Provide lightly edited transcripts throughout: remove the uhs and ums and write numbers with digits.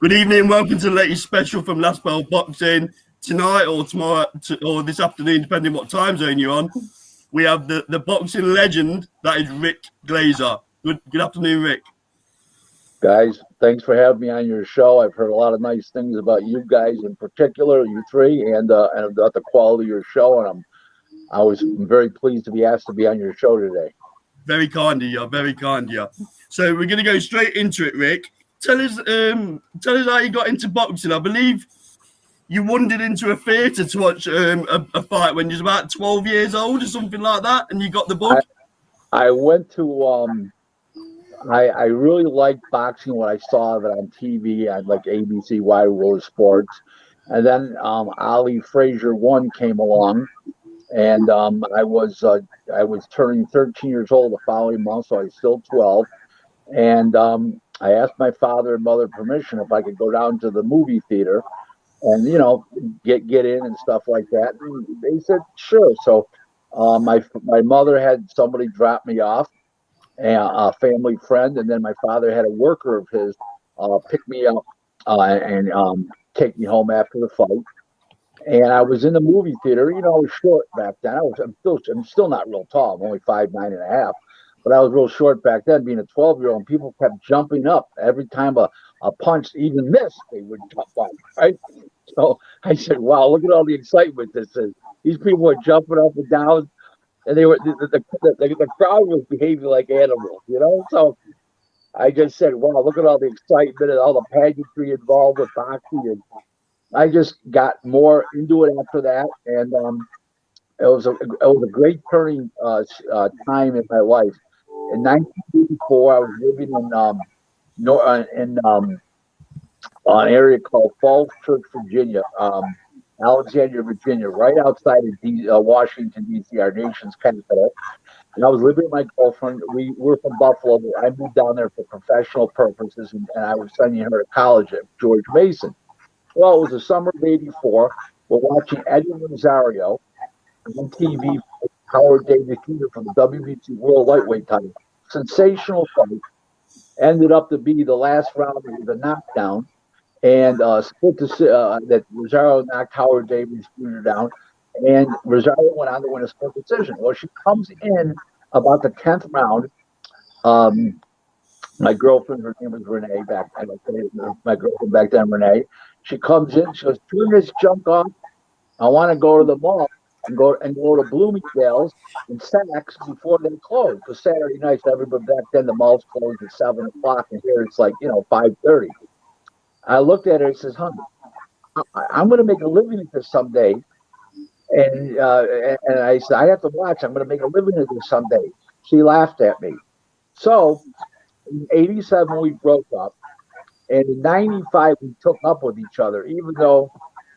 Good evening. Welcome to the latest special from Last Bell Boxing. Tonight or tomorrow or this afternoon, depending what time zone you're on, we have the boxing legend that is Rick Glaser. Good afternoon, Rick. Guys, thanks for having me on your show. I've heard a lot of nice things about you guys in particular, you three, and about the quality of your show. And I was very pleased to be asked to be on your show today. Very kind of you. Very kind of you. So we're going to go straight into it, Rick. Tell us how you got into boxing. I believe you wandered into a theatre to watch a fight when you was about 12 years old or something like that, and you got the bug. I went to I really liked boxing when I saw it on TV on like ABC Wide World Sports, and then Ali Frazier 1 came along, and I was turning 13 years old the following month, so I was still 12, and I asked my father and mother permission if I could go down to the movie theater and, get in and stuff like that. And they said, sure. So my mother had somebody drop me off, a family friend, and then my father had a worker of his pick me up and take me home after the fight. And I was in the movie theater. I was short back then. I'm still not real tall. I'm only 5'9.5". But I was real short back then, being a 12-year-old, and people kept jumping up. Every time a punch even missed, they would jump up, right? So I said, wow, look at all the excitement this is. These people were jumping up and down, and they were the crowd was behaving like animals, So I just said, wow, look at all the excitement and all the pageantry involved with boxing. And I just got more into it after that, and it was a great turning time in my life. In 1984, I was living in an area called Falls Church, Virginia, Alexandria, Virginia, right outside of Washington, D.C., our nation's capital. And I was living with my girlfriend. We were from Buffalo. I moved down there for professional purposes, and I was sending her to college at George Mason. Well, it was the summer of '84. We're watching Eddie Rosario on TV. Howard Davis Jr. from the WBC World Lightweight title. Sensational fight. Ended up to be the last round of the knockdown, and that Rosario knocked Howard Davis Jr. down, and Rosario went on to win a split decision. Well, she comes in about the 10th round. My girlfriend, her name was Renee back then. My girlfriend back then, Renee. She comes in. She goes, "Turn this junk off. I want to go to the mall and go to Bloomingdale's and Saks before they close. Because Saturday nights, everybody back then, the malls closed at 7 o'clock, and here it's like 5:30. I looked at her and says, "Honey, I'm going to make a living at this someday." And I said, "I have to watch. I'm going to make a living at this someday." She laughed at me. So in '87 we broke up, and in '95 we took up with each other, even though,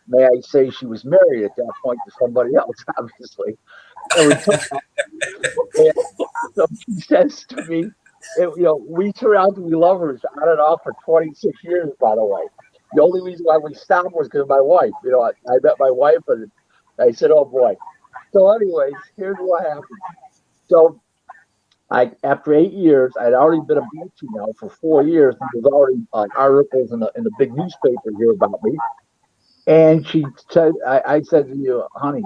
may I say, she was married at that point to somebody else, obviously. And we took up. And so she says to me, we turned out to be lovers on and off for 26 years, by the way. The only reason why we stopped was because of my wife. I met my wife, and I said, oh, boy. So anyways, here's what happened. So after 8 years, I'd already been a boxing now for 4 years. There was already articles in the big newspaper here about me. And she said, I said to you, "Honey,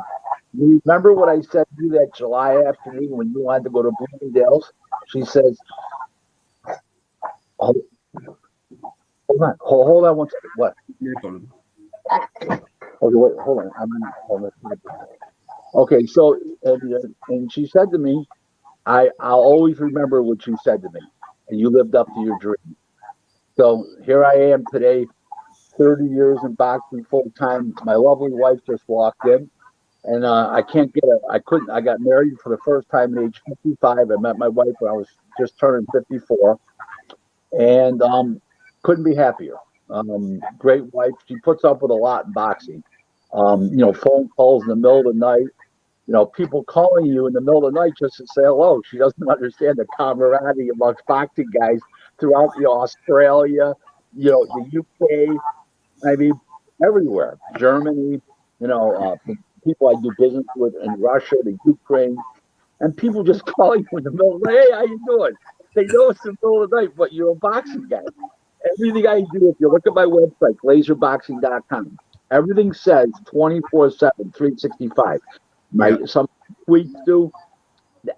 you remember what I said to you that July afternoon when you wanted to go to Bloomingdale's?" She says, hold on one second. What? Okay, wait, hold on. Okay, so, and she said to me, I'll always remember what you said to me, and you lived up to your dream. So here I am today, 30 years in boxing full time. My lovely wife just walked in, and I got married for the first time at age 55. I met my wife when I was just turning 54, and couldn't be happier. Great wife. She puts up with a lot in boxing. Phone calls in the middle of the night. People calling you in the middle of the night just to say hello. She doesn't understand the camaraderie amongst boxing guys throughout Australia, the UK. I mean, everywhere. Germany, people I do business with in Russia, the Ukraine, and people just calling you in the middle of the night, "Hey, how you doing?" They know it's the middle of the night, but you're a boxing guy. And everything I do, if you look at my website, glazerboxing.com, everything says 24/7, 365. Some tweets do.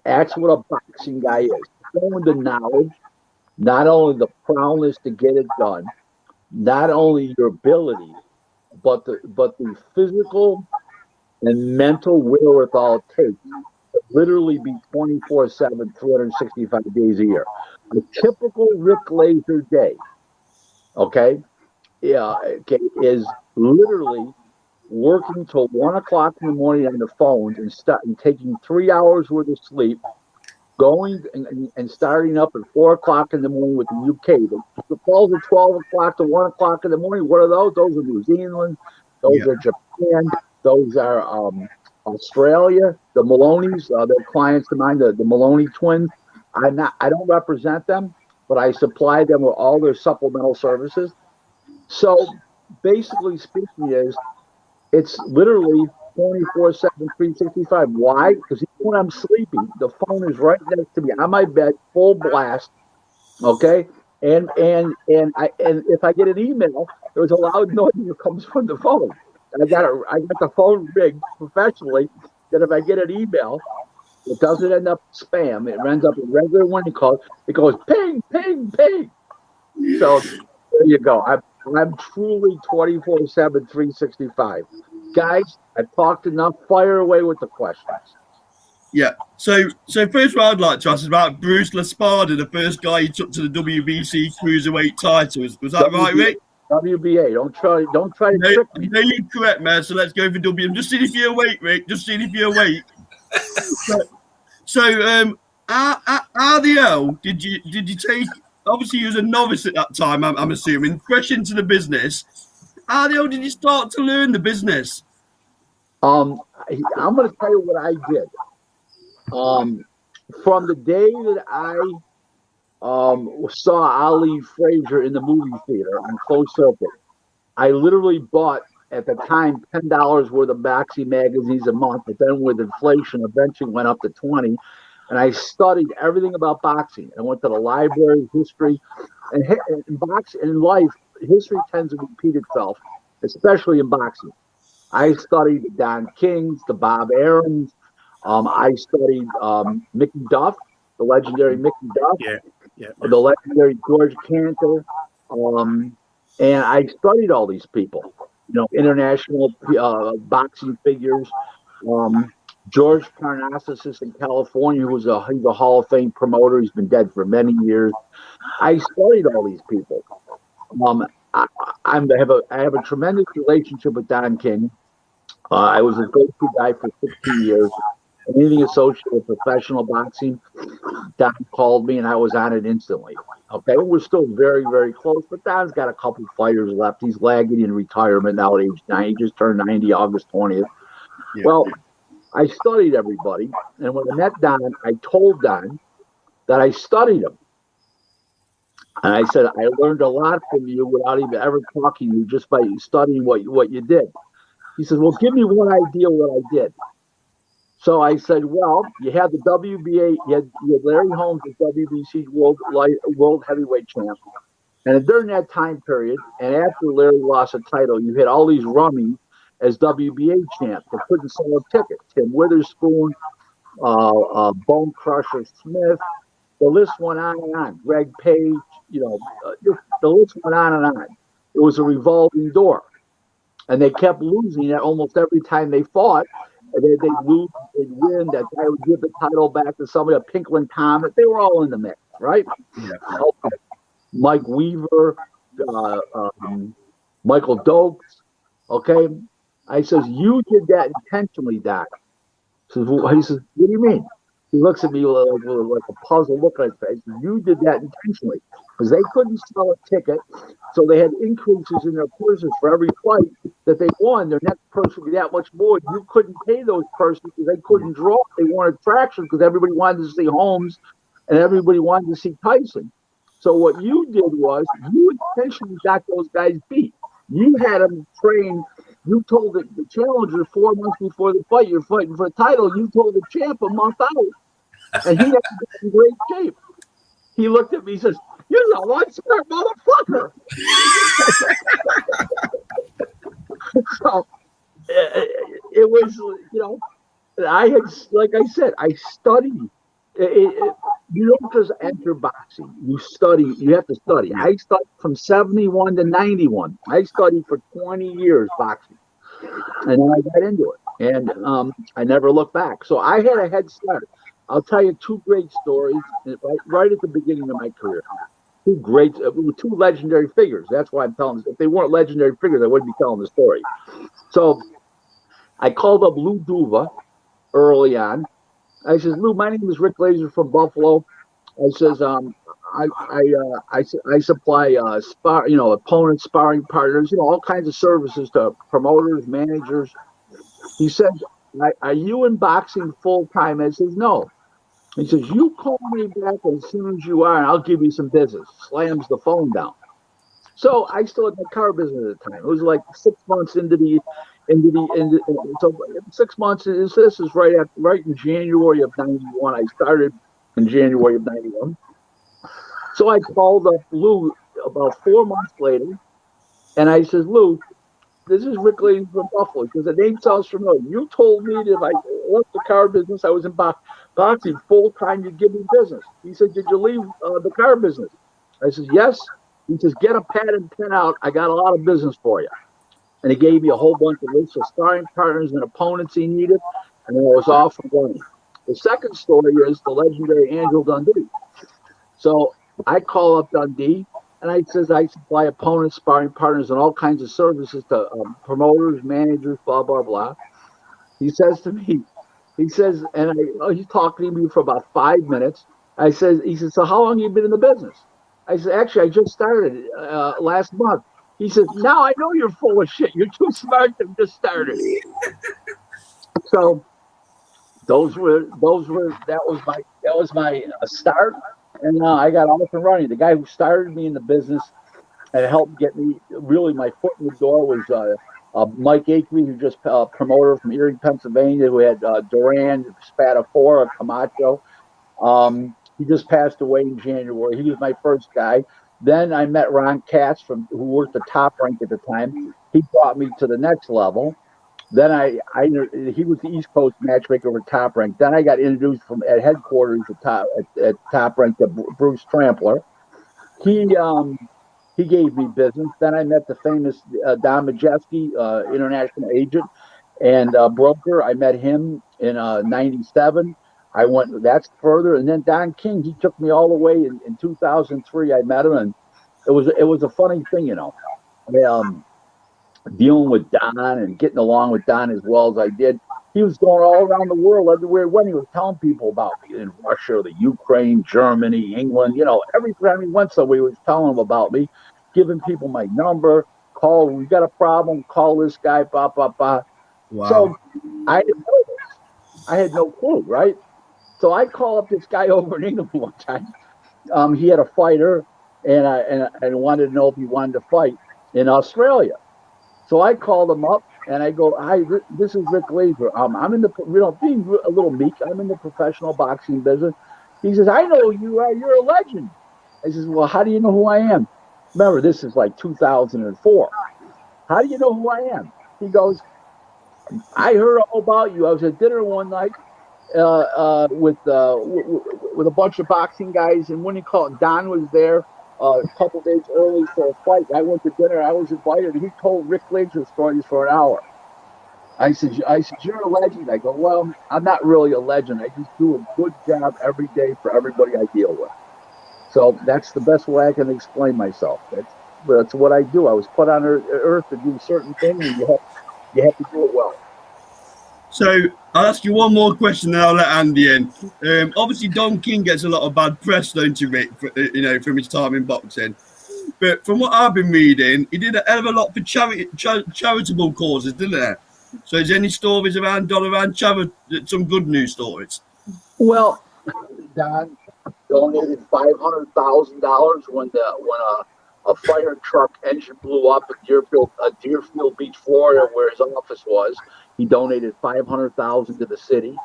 That's what a boxing guy is. Showing the knowledge, not only the prowess to get it done, not only your ability, but the physical and mental wherewithal it takes to literally be 24/7, 365 days a year. A typical Rick Glaser day, is literally working till 1 o'clock in the morning on the phones and taking 3 hours worth of sleep, going and starting up at 4 o'clock in the morning with the UK. The calls at 12 o'clock to 1 o'clock in the morning. What are those? Those are New Zealand. Those are Japan. Those are Australia. The Maloney's, they're clients of mine, the Maloney twins. I don't represent them, but I supply them with all their supplemental services. So basically speaking it's literally 24/7, 365. Why? Because even when I'm sleeping, the phone is right next to me on my bed, full blast. Okay, and if I get an email, there's a loud noise that comes from the phone. I got the phone rigged professionally that if I get an email, it doesn't end up spam. It ends up in regular one call. It goes ping, ping, ping. So there you go. I'm truly 24/7, 365. Guys, I've talked enough. Fire away with the questions. Yeah. So first what I'd like to ask is about Bruce Laspada, the first guy you took to the WBC cruiserweight title. Was that right, Rick? WBA. Don't try to trick me. No, you're correct, man. So let's go for W. I'm just seeing if you're awake, Rick. Just seeing if you're awake. How the hell did you take? Obviously, you was a novice at that time. I'm assuming, fresh into the business. How the hell did you start to learn the business? I'm going to tell you what I did. From the day that I saw Ali Frazier in the movie theater on closed circuit, I literally bought at the time $10 worth of boxing magazines a month. But then with inflation, eventually went up to 20. And I studied everything about boxing. I went to the library, history, and in boxing, in life, history tends to repeat itself, especially in boxing. I studied the Don Kings, the Bob Aarons. I studied Mickey Duff, the legendary Mickey Duff, the legendary George Cantor, and I studied all these people. International boxing figures. George Parnassus in California, he's a Hall of Fame promoter. He's been dead for many years. I studied all these people. I have a tremendous relationship with Don King. I was his go-to guy for 16 years. Anything associated with professional boxing, Don called me and I was on it instantly. Okay, we're still very, very close, but Don's got a couple fighters left. He's lagging in retirement now at age 9. He just turned 90 August 20th. Yeah. Well, I studied everybody, and when I met Don, I told Don that I studied him. And I said, I learned a lot from you without even ever talking to you, just by studying what you did. He says, well, give me one idea what I did. So I said, well, you had the WBA, you had Larry Holmes, the WBC World Heavyweight Champ. And during that time period, and after Larry lost a title, you had all these rummies as WBA champ that couldn't sell a ticket. Tim Witherspoon, Bone Crusher Smith, the list went on and on. Greg Page, the list went on and on. It was a revolving door. And they kept losing at almost every time they fought. And they'd lose, they'd win, that guy would give the title back to somebody, a Pinklin Thomas. They were all in the mix, right? Yeah. Okay. Mike Weaver, Michael Dokes, okay? I says, you did that intentionally, Doc. He says, what do you mean? He looks at me like a puzzle look on his face. You did that intentionally because they couldn't sell a ticket, so they had increases in their purses for every fight that they won. Their next purse would be that much more. You couldn't pay those purses because they couldn't draw. They wanted traction because everybody wanted to see Holmes and everybody wanted to see Tyson. So what you did was you intentionally got those guys beat. You had them train. You told the challenger 4 months before the fight, you're fighting for a title. You told the champ a month out. And he had to be in great shape. He looked at me, he You're a one smart motherfucker. So it was, I had, like I said, I studied. You don't just enter boxing. You study. You have to study. I studied from 71 to 91. I studied for 20 years boxing, and then I got into it, and I never looked back. So I had a head start. I'll tell you two great stories right at the beginning of my career. Two legendary figures. That's why I'm telling this. If they weren't legendary figures, I wouldn't be telling the story. So I called up Lou Duva early on. I says, Lou, my name is Rick Glaser from Buffalo. I says, I supply opponents, sparring partners, all kinds of services to promoters, managers. He says, are you in boxing full time? I says, no. He says, you call me back as soon as you are, and I'll give you some business. Slams the phone down. So I still had my car business at the time. It was like 6 months so 6 months. This is right in January of '91. I started in January of '91. So I called up Lou about 4 months later, and I says, Lou, this is Rick Glaser from Buffalo, because the name sounds familiar. You told me that if I left the car business, I was in boxing full time, you'd give me business. He said, did you leave the car business? I says, yes. He says, get a pad and pen out. I got a lot of business for you. And he gave me a whole bunch of lists of sparring partners and opponents he needed, and then I was off and running. The second story is the legendary Angel Dundee. So I call up Dundee, and I says I supply opponents, sparring partners, and all kinds of services to promoters, managers, blah, blah, blah. He says to me, he's talking to me for about 5 minutes. He says, so how long have you been in the business? I said, actually, I just started last month. He says, now I know you're full of shit. You're too smart to have just started. So that was my start, and I got off and running. The guy who started me in the business and helped get me really my foot in the door was Mike Akery, who just promoter from Erie, Pennsylvania, who had Duran, Spadafora, Camacho. He just passed away in January. He was my first guy. Then I met Ron Katz, who worked the Top Rank at the time. He brought me to the next level. Then he was the East Coast matchmaker for Top Rank. Then I got introduced at headquarters at Top Rank to Bruce Trampler. He gave me business. Then I met the famous Don Majeski, international agent and broker. I met him in '97. That's further, and then Don King, he took me all the way in 2003. I met him, and it was a funny thing, dealing with Don and getting along with Don as well as I did. He was going all around the world, everywhere when he was telling people about me in Russia, the Ukraine, Germany, England. Every time he went somewhere, he was telling them about me, giving people my number. Call, we got a problem. Call this guy. Blah blah blah. Wow. So I didn't know this. I had no clue, right? So I call up this guy over in England one time. He had a fighter, and I wanted to know if he wanted to fight in Australia. So I called him up, and I go, "Hi, this is Rick Glaser. I'm in the, being a little meek. I'm in the professional boxing business." He says, "I know you are. You're a legend." I says, "Well, how do you know who I am?" Remember, this is like 2004. How do you know who I am? He goes, "I heard all about you. I was at dinner one night with a bunch of boxing guys, and when you call it, Don was there a couple days early for a fight. I went to dinner. I was invited. He told Rick Glaser stories for an hour." I said, "You're a legend." I go, "Well, I'm not really a legend. I just do a good job every day for everybody I deal with." So that's the best way I can explain myself. That's what I do. I was put on earth to do certain things, and you have to do it well. So I'll ask you one more question, then I'll let Andy in. Obviously, Don King gets a lot of bad press, don't you, Rick? From his time in boxing. But from what I've been reading, he did a hell of a lot for charitable causes, didn't he? So, is there any stories around charity? Some good news stories? Well, Don donated $500,000 when a fire truck engine blew up in Deerfield Beach, Florida, where his office was. He donated $500,000 to the city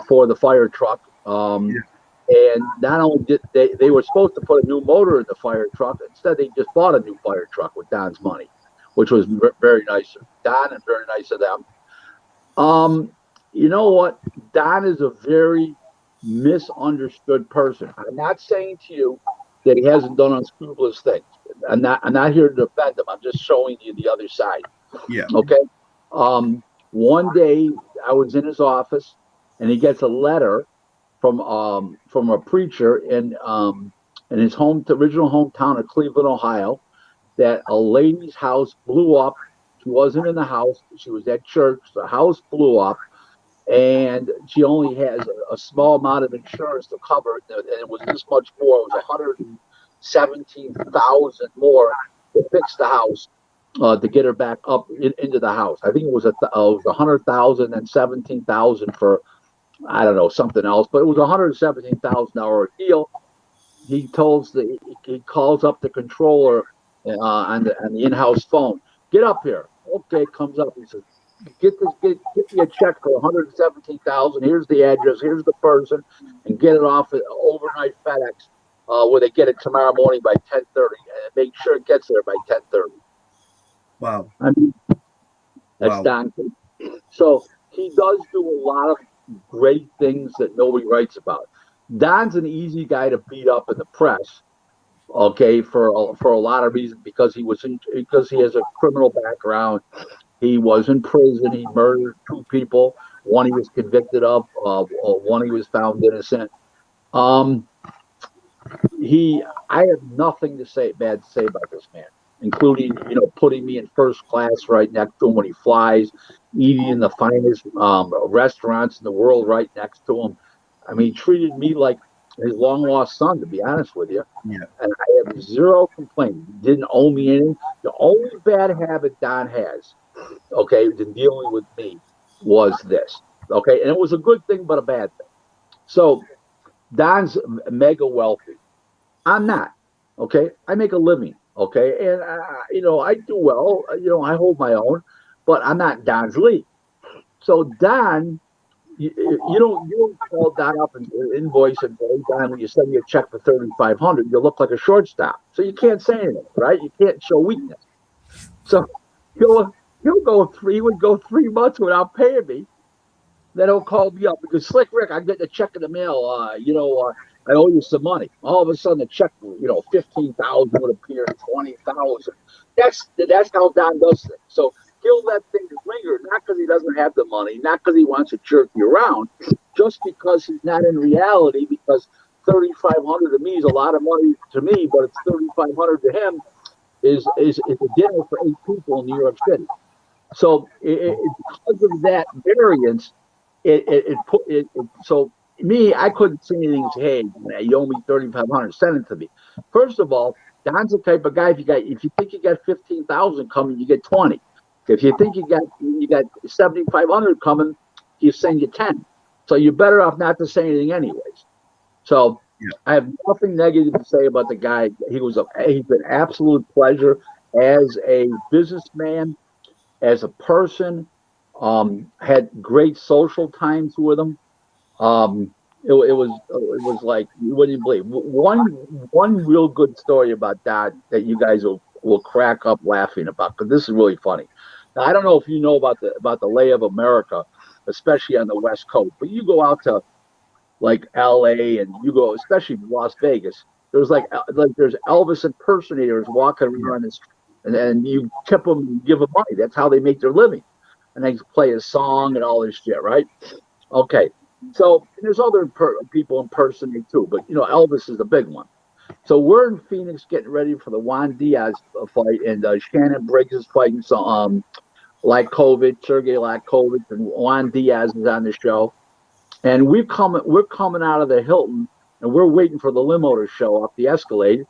for the fire truck. And not only did they were supposed to put a new motor in the fire truck. Instead, they just bought a new fire truck with Don's money, which was very nice of Don and very nice of them. You know what? Don is a very misunderstood person. I'm not saying to you that he hasn't done unscrupulous things. I'm not here to defend him. I'm just showing you the other side. Yeah. Okay. One day I was in his office, and he gets a letter from a preacher in his original hometown of Cleveland, Ohio, that a lady's house blew up. She wasn't in the house. She was at church. The house blew up, and she only has a small amount of insurance to cover it. And it was this much more. It was $117,000 more to fix the house, to get her back up into the house. I think it was $100,000 and $17,000 for, I don't know, something else, but it was $117,000 deal. He calls up the controller on the in-house phone. Get up here. Okay, comes up. He says, get me a check for $117,000. Here's the address. Here's the person, and get it off at overnight FedEx, where they get it tomorrow morning by 10:30, and make sure it gets there by 10:30. Wow. I mean, that's Don. So he does do a lot of great things that nobody writes about. Don's an easy guy to beat up in the press, okay, for a lot of reasons, because he has a criminal background. He was in prison. He murdered 2 people. One he was convicted of. One he was found innocent. I have nothing bad to say about this man, including, putting me in first class right next to him when he flies, eating in the finest restaurants in the world right next to him. I mean, he treated me like his long lost son, to be honest with you. Yeah. And I have zero complaint. He didn't owe me anything. The only bad habit Don has, okay, in dealing with me, was this. Okay, and it was a good thing, but a bad thing. So Don's mega wealthy. I'm not. Okay, I make a living. Okay, and I do well. I hold my own, but I'm not Don's league. So Don, you don't call Don up and invoice and say, Don, when you send me a check for $3,500, you look like a shortstop. So you can't say anything, right? You can't show weakness. So he would go 3 months without paying me. Then he'll call me up because, Slick Rick, I'm getting a check in the mail. I owe you some money. All of a sudden, the check, $15,000 would appear, $20,000. That's how Don does things. So he'll let things linger, not because he doesn't have the money, not because he wants to jerk you around, just because he's not in reality. Because $3,500 to me is a lot of money to me, but it's $3,500 to him is a dinner for 8 people in New York City. So because of that variance, so me, I couldn't say anything and say, hey, you owe me $3,500, send it to me. First of all, Don's the type of guy, if you think you got $15,000 coming, you get 20. If you think you got $7,500 coming, you send you 10. So you're better off not to say anything anyways. So yeah. I have nothing negative to say about the guy. He's been absolute pleasure as a businessman, as a person. Had great social times with him. It was like you wouldn't believe. One real good story about that you guys will crack up laughing about, because this is really funny. Now, I don't know if you know about the lay of America, especially on the West Coast, but you go out to like LA and you go, especially Las Vegas, there's there's Elvis impersonators walking around the street, and you tip them and give them money. That's how they make their living. And they play a song and all this shit, right? Okay. So there's other people impersonate too, but Elvis is the big one. So we're in Phoenix getting ready for the Juan Diaz fight, and Shannon Briggs is fighting Sergey Lakovic, and Juan Diaz is on the show. And we're coming out of the Hilton, and we're waiting for the limo to show up the Escalade,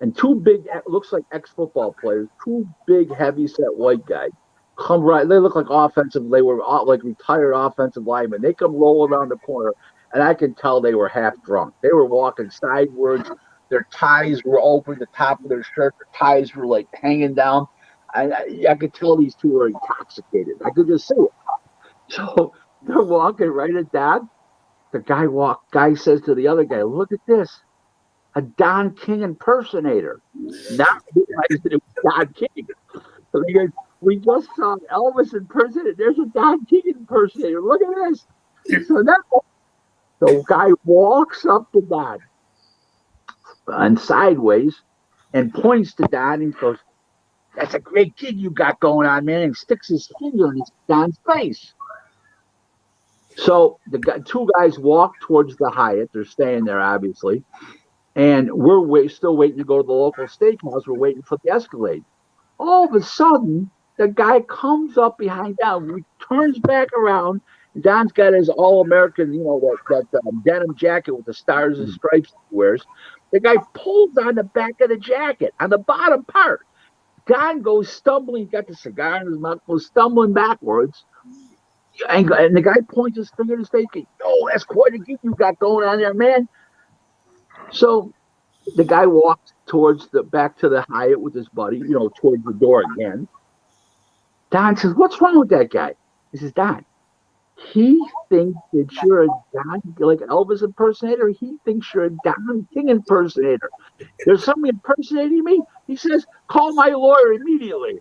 and 2 big, looks like ex-football players, 2 big heavy-set white guys come right. They look like they were like retired offensive linemen. They come roll around the corner, and I can tell they were half drunk. They were walking sideways. Their ties were open, the top of their shirt. Their ties were like hanging down. I could tell these 2 were intoxicated. I could just see it. So they're walking right at Dad. guy says to the other guy, "Look at this, a Don King impersonator." Not realizing it was Don King. So he goes, "We just saw Elvis impersonator. There's a Don King impersonator. Look at this." So the guy walks up to Don and sideways and points to Don and goes, "That's a great gig you got going on, man," and sticks his finger in Don's face. So two guys walk towards the Hyatt. They're staying there, obviously. And we're still waiting to go to the local steakhouse. We're waiting for the Escalade. All of a sudden, the guy comes up behind Don. He turns back around. Don's got his all-American, that denim jacket with the stars and stripes he wears. The guy pulls on the back of the jacket, on the bottom part. Don goes stumbling, got the cigar in his mouth, goes stumbling backwards. And the guy points his finger at his face. "Oh, that's quite a gig you got going on there, man." So the guy walks back to the Hyatt with his buddy, towards the door again. Don says, "What's wrong with that guy?" He says, "Don, he thinks that you're a Don, like an Elvis impersonator. He thinks you're a Don King impersonator. There's somebody impersonating me." He says, "Call my lawyer immediately."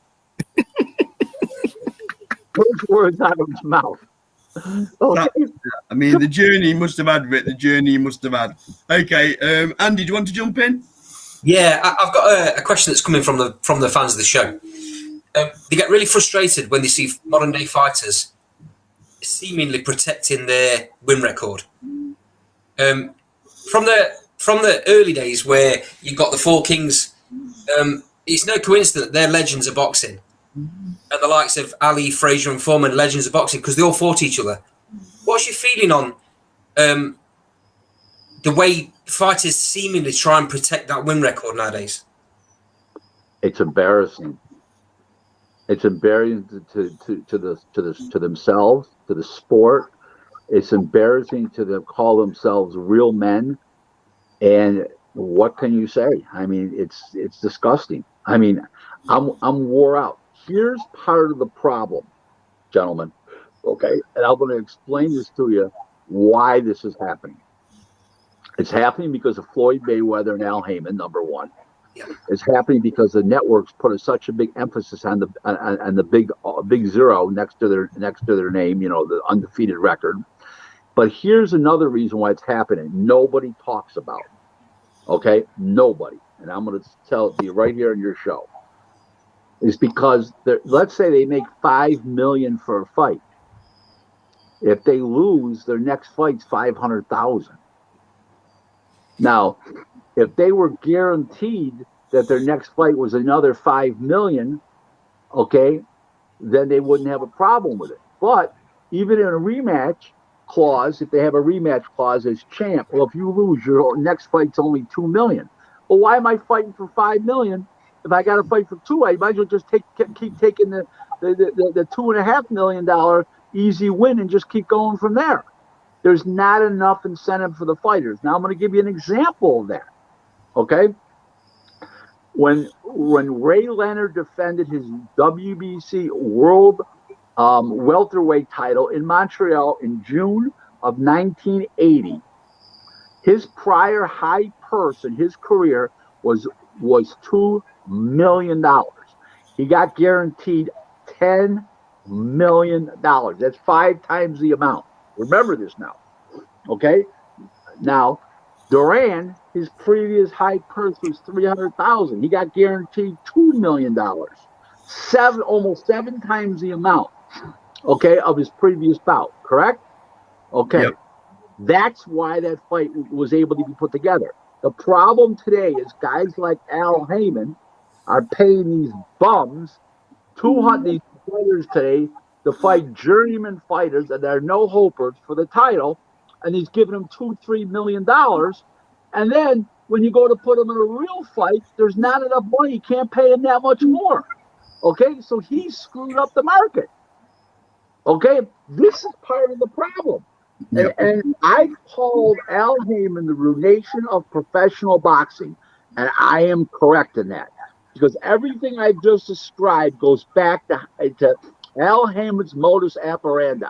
First words out of his mouth. Okay. I mean, the journey he must have had, Rick. The journey he must have had. Okay, Andy, do you want to jump in? Yeah, I've got a question that's coming from the fans of the show. They get really frustrated when they see modern day fighters seemingly protecting their win record. From the early days where you got the Four Kings, it's no coincidence that they're legends of boxing. And the likes of Ali, Frazier, and Foreman, legends of boxing, because they all fought each other. What's your feeling on the way fighters seemingly try and protect that win record nowadays? It's embarrassing. It's embarrassing to themselves, to the sport. It's embarrassing to them, call themselves real men. And what can you say? I mean, it's disgusting. I mean, I'm wore out. Here's part of the problem, gentlemen. Okay, and I'm going to explain this to you why this is happening. It's happening because of Floyd Mayweather and Al Heyman, number one. Yeah. It's happening because the networks put such a big emphasis on the big zero next to their name, the undefeated record. But here's another reason why it's happening. Nobody talks about it. Okay, nobody. And I'm going to tell it to you right here in your show. Is because let's say they make $5 million for a fight. If they lose, their next fight's $500,000. Now, if they were guaranteed that their next fight was another $5 million, okay, then they wouldn't have a problem with it. But even in a rematch clause, if they have a rematch clause as champ, well, if you lose, your next fight's only $2 million. Well, why am I fighting for $5 million? If I got to fight for $2 million, I might as well just keep taking the $2.5 million easy win and just keep going from there. There's not enough incentive for the fighters. Now I'm going to give you an example of that. Okay, when Ray Leonard defended his WBC World welterweight title in Montreal in June of 1980, his prior high purse in his career was $2 million. He got guaranteed $10 million. That's 5 times the amount. Remember this now. Okay? Now, Duran, his previous high purse was $300,000. He got guaranteed $2 million. Almost 7 times the amount, okay, of his previous bout, correct? Okay. Yep. That's why that fight was able to be put together. The problem today is guys like Al Heyman are paying these bums these fighters today to fight journeyman fighters, and there are no hopers for the title, and he's giving them $2-3 million. And then when you go to put him in a real fight, there's not enough money. You can't pay him that much more. Okay, so he screwed up the market. Okay, this is part of the problem. Yep. And I called Al Heyman the ruination of professional boxing, and I am correct in that, because everything I've just described goes back to Al Heyman's modus operandi.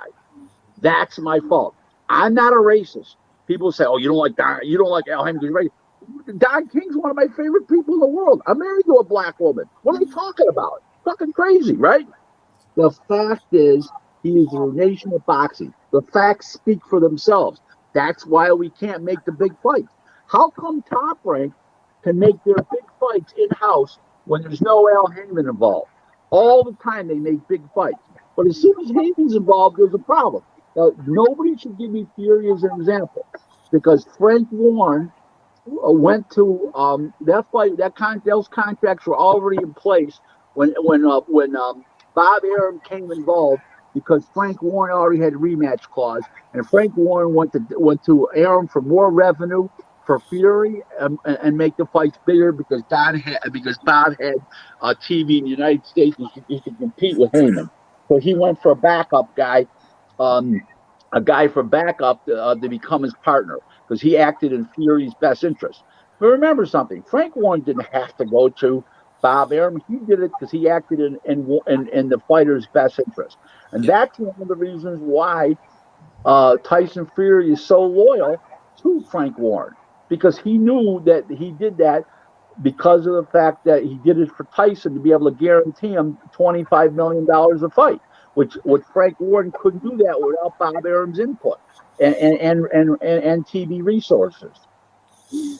That's my fault. I'm not a racist. People say, "Oh, you don't like Don, you don't like Al Haymon because you're racist." Don King's one of my favorite people in the world. I'm married to a black woman. What are you talking about? Fucking crazy, right? The fact is, he is the nation of boxing. The facts speak for themselves. That's why we can't make the big fights. How come Top Rank can make their big fights in-house when there's no Al Haymon involved? All the time they make big fights. But as soon as Heyman's involved, there's a problem. Now, nobody should give me Fury as an example because Frank Warren went to that fight. Those contracts were already in place when Bob Arum came involved because Frank Warren already had a rematch clause, and Frank Warren went to Arum for more revenue for Fury and make the fights bigger because Bob had TV in the United States and he could compete with Heyman. So he went for a backup guy, a guy for backup to become his partner because he acted in Fury's best interest. But remember something, Frank Warren didn't have to go to Bob Arum. He did it because he acted in the fighter's best interest. And that's one of the reasons why Tyson Fury is so loyal to Frank Warren, because he knew that he did that because of the fact that he did it for Tyson to be able to guarantee him $25 million a fight, which Frank Warren couldn't do that without Bob Arum's input and TV resources.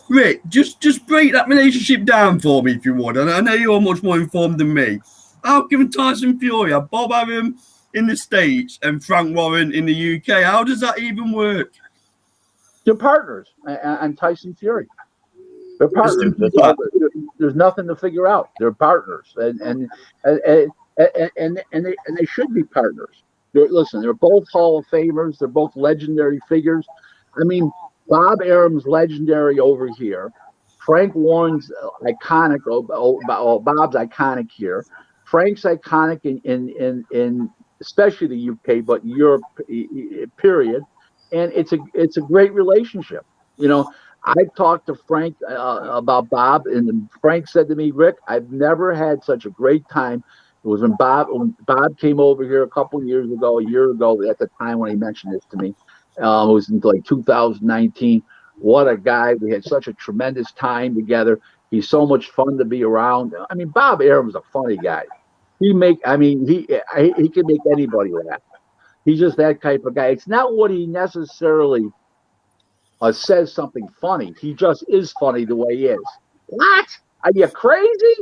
Rick, just break that relationship down for me if you would. And I know you're much more informed than me. How can Tyson Fury have Bob Arum in the States and Frank Warren in the UK? How does that even work? They're partners, and Tyson Fury. They're partners. There's nothing to figure out. They're partners, and they should be partners. They're both Hall of Famers. They're both legendary figures. I mean, Bob Arum's legendary over here. Frank Warren's iconic. Bob's iconic here. Frank's iconic in especially the UK, but Europe, period. And it's a great relationship. You know, I talked to Frank about Bob, and Frank said to me, "Rick, I've never had such a great time." It was when Bob came over here a year ago, at the time when he mentioned this to me. It was in like 2019. What a guy. We had such a tremendous time together. He's so much fun to be around. I mean, Bob Arum's a funny guy. He can make anybody laugh. He's just that type of guy. It's not what he necessarily says something funny. He just is funny the way he is. What? Are you crazy?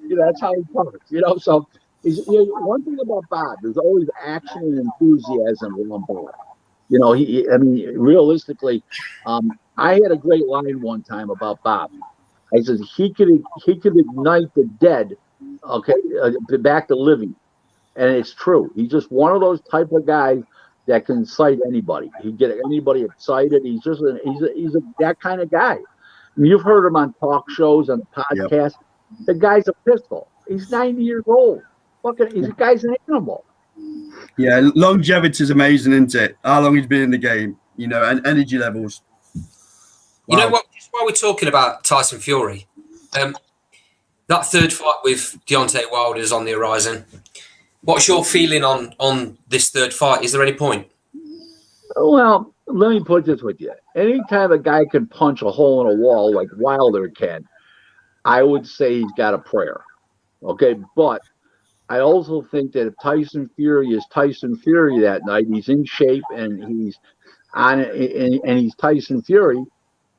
You know, that's how he talks. You know, so one thing about Bob, there's always action and enthusiasm around Bob. You know, realistically, I had a great line one time about Bob. I said he could ignite the dead, back to living. And it's true. He's just one of those type of guys that can excite anybody. He get anybody excited. He's that kind of guy. I mean, you've heard him on talk shows, on podcasts. Yep. The guy's a pistol. He's 90 years old. The guy's an animal. Yeah, longevity is amazing, isn't it? How long he's been in the game, you know, and energy levels. Wow. You know what? Just while we're talking about Tyson Fury, that third fight with Deontay Wilder is on the horizon. What's your feeling on this third fight? Is there any point? Well, let me put this with you. Anytime a guy can punch a hole in a wall like Wilder can, I would say he's got a prayer. Okay, but I also think that if Tyson Fury is Tyson Fury that night, he's in shape and he's on it, and he's Tyson Fury,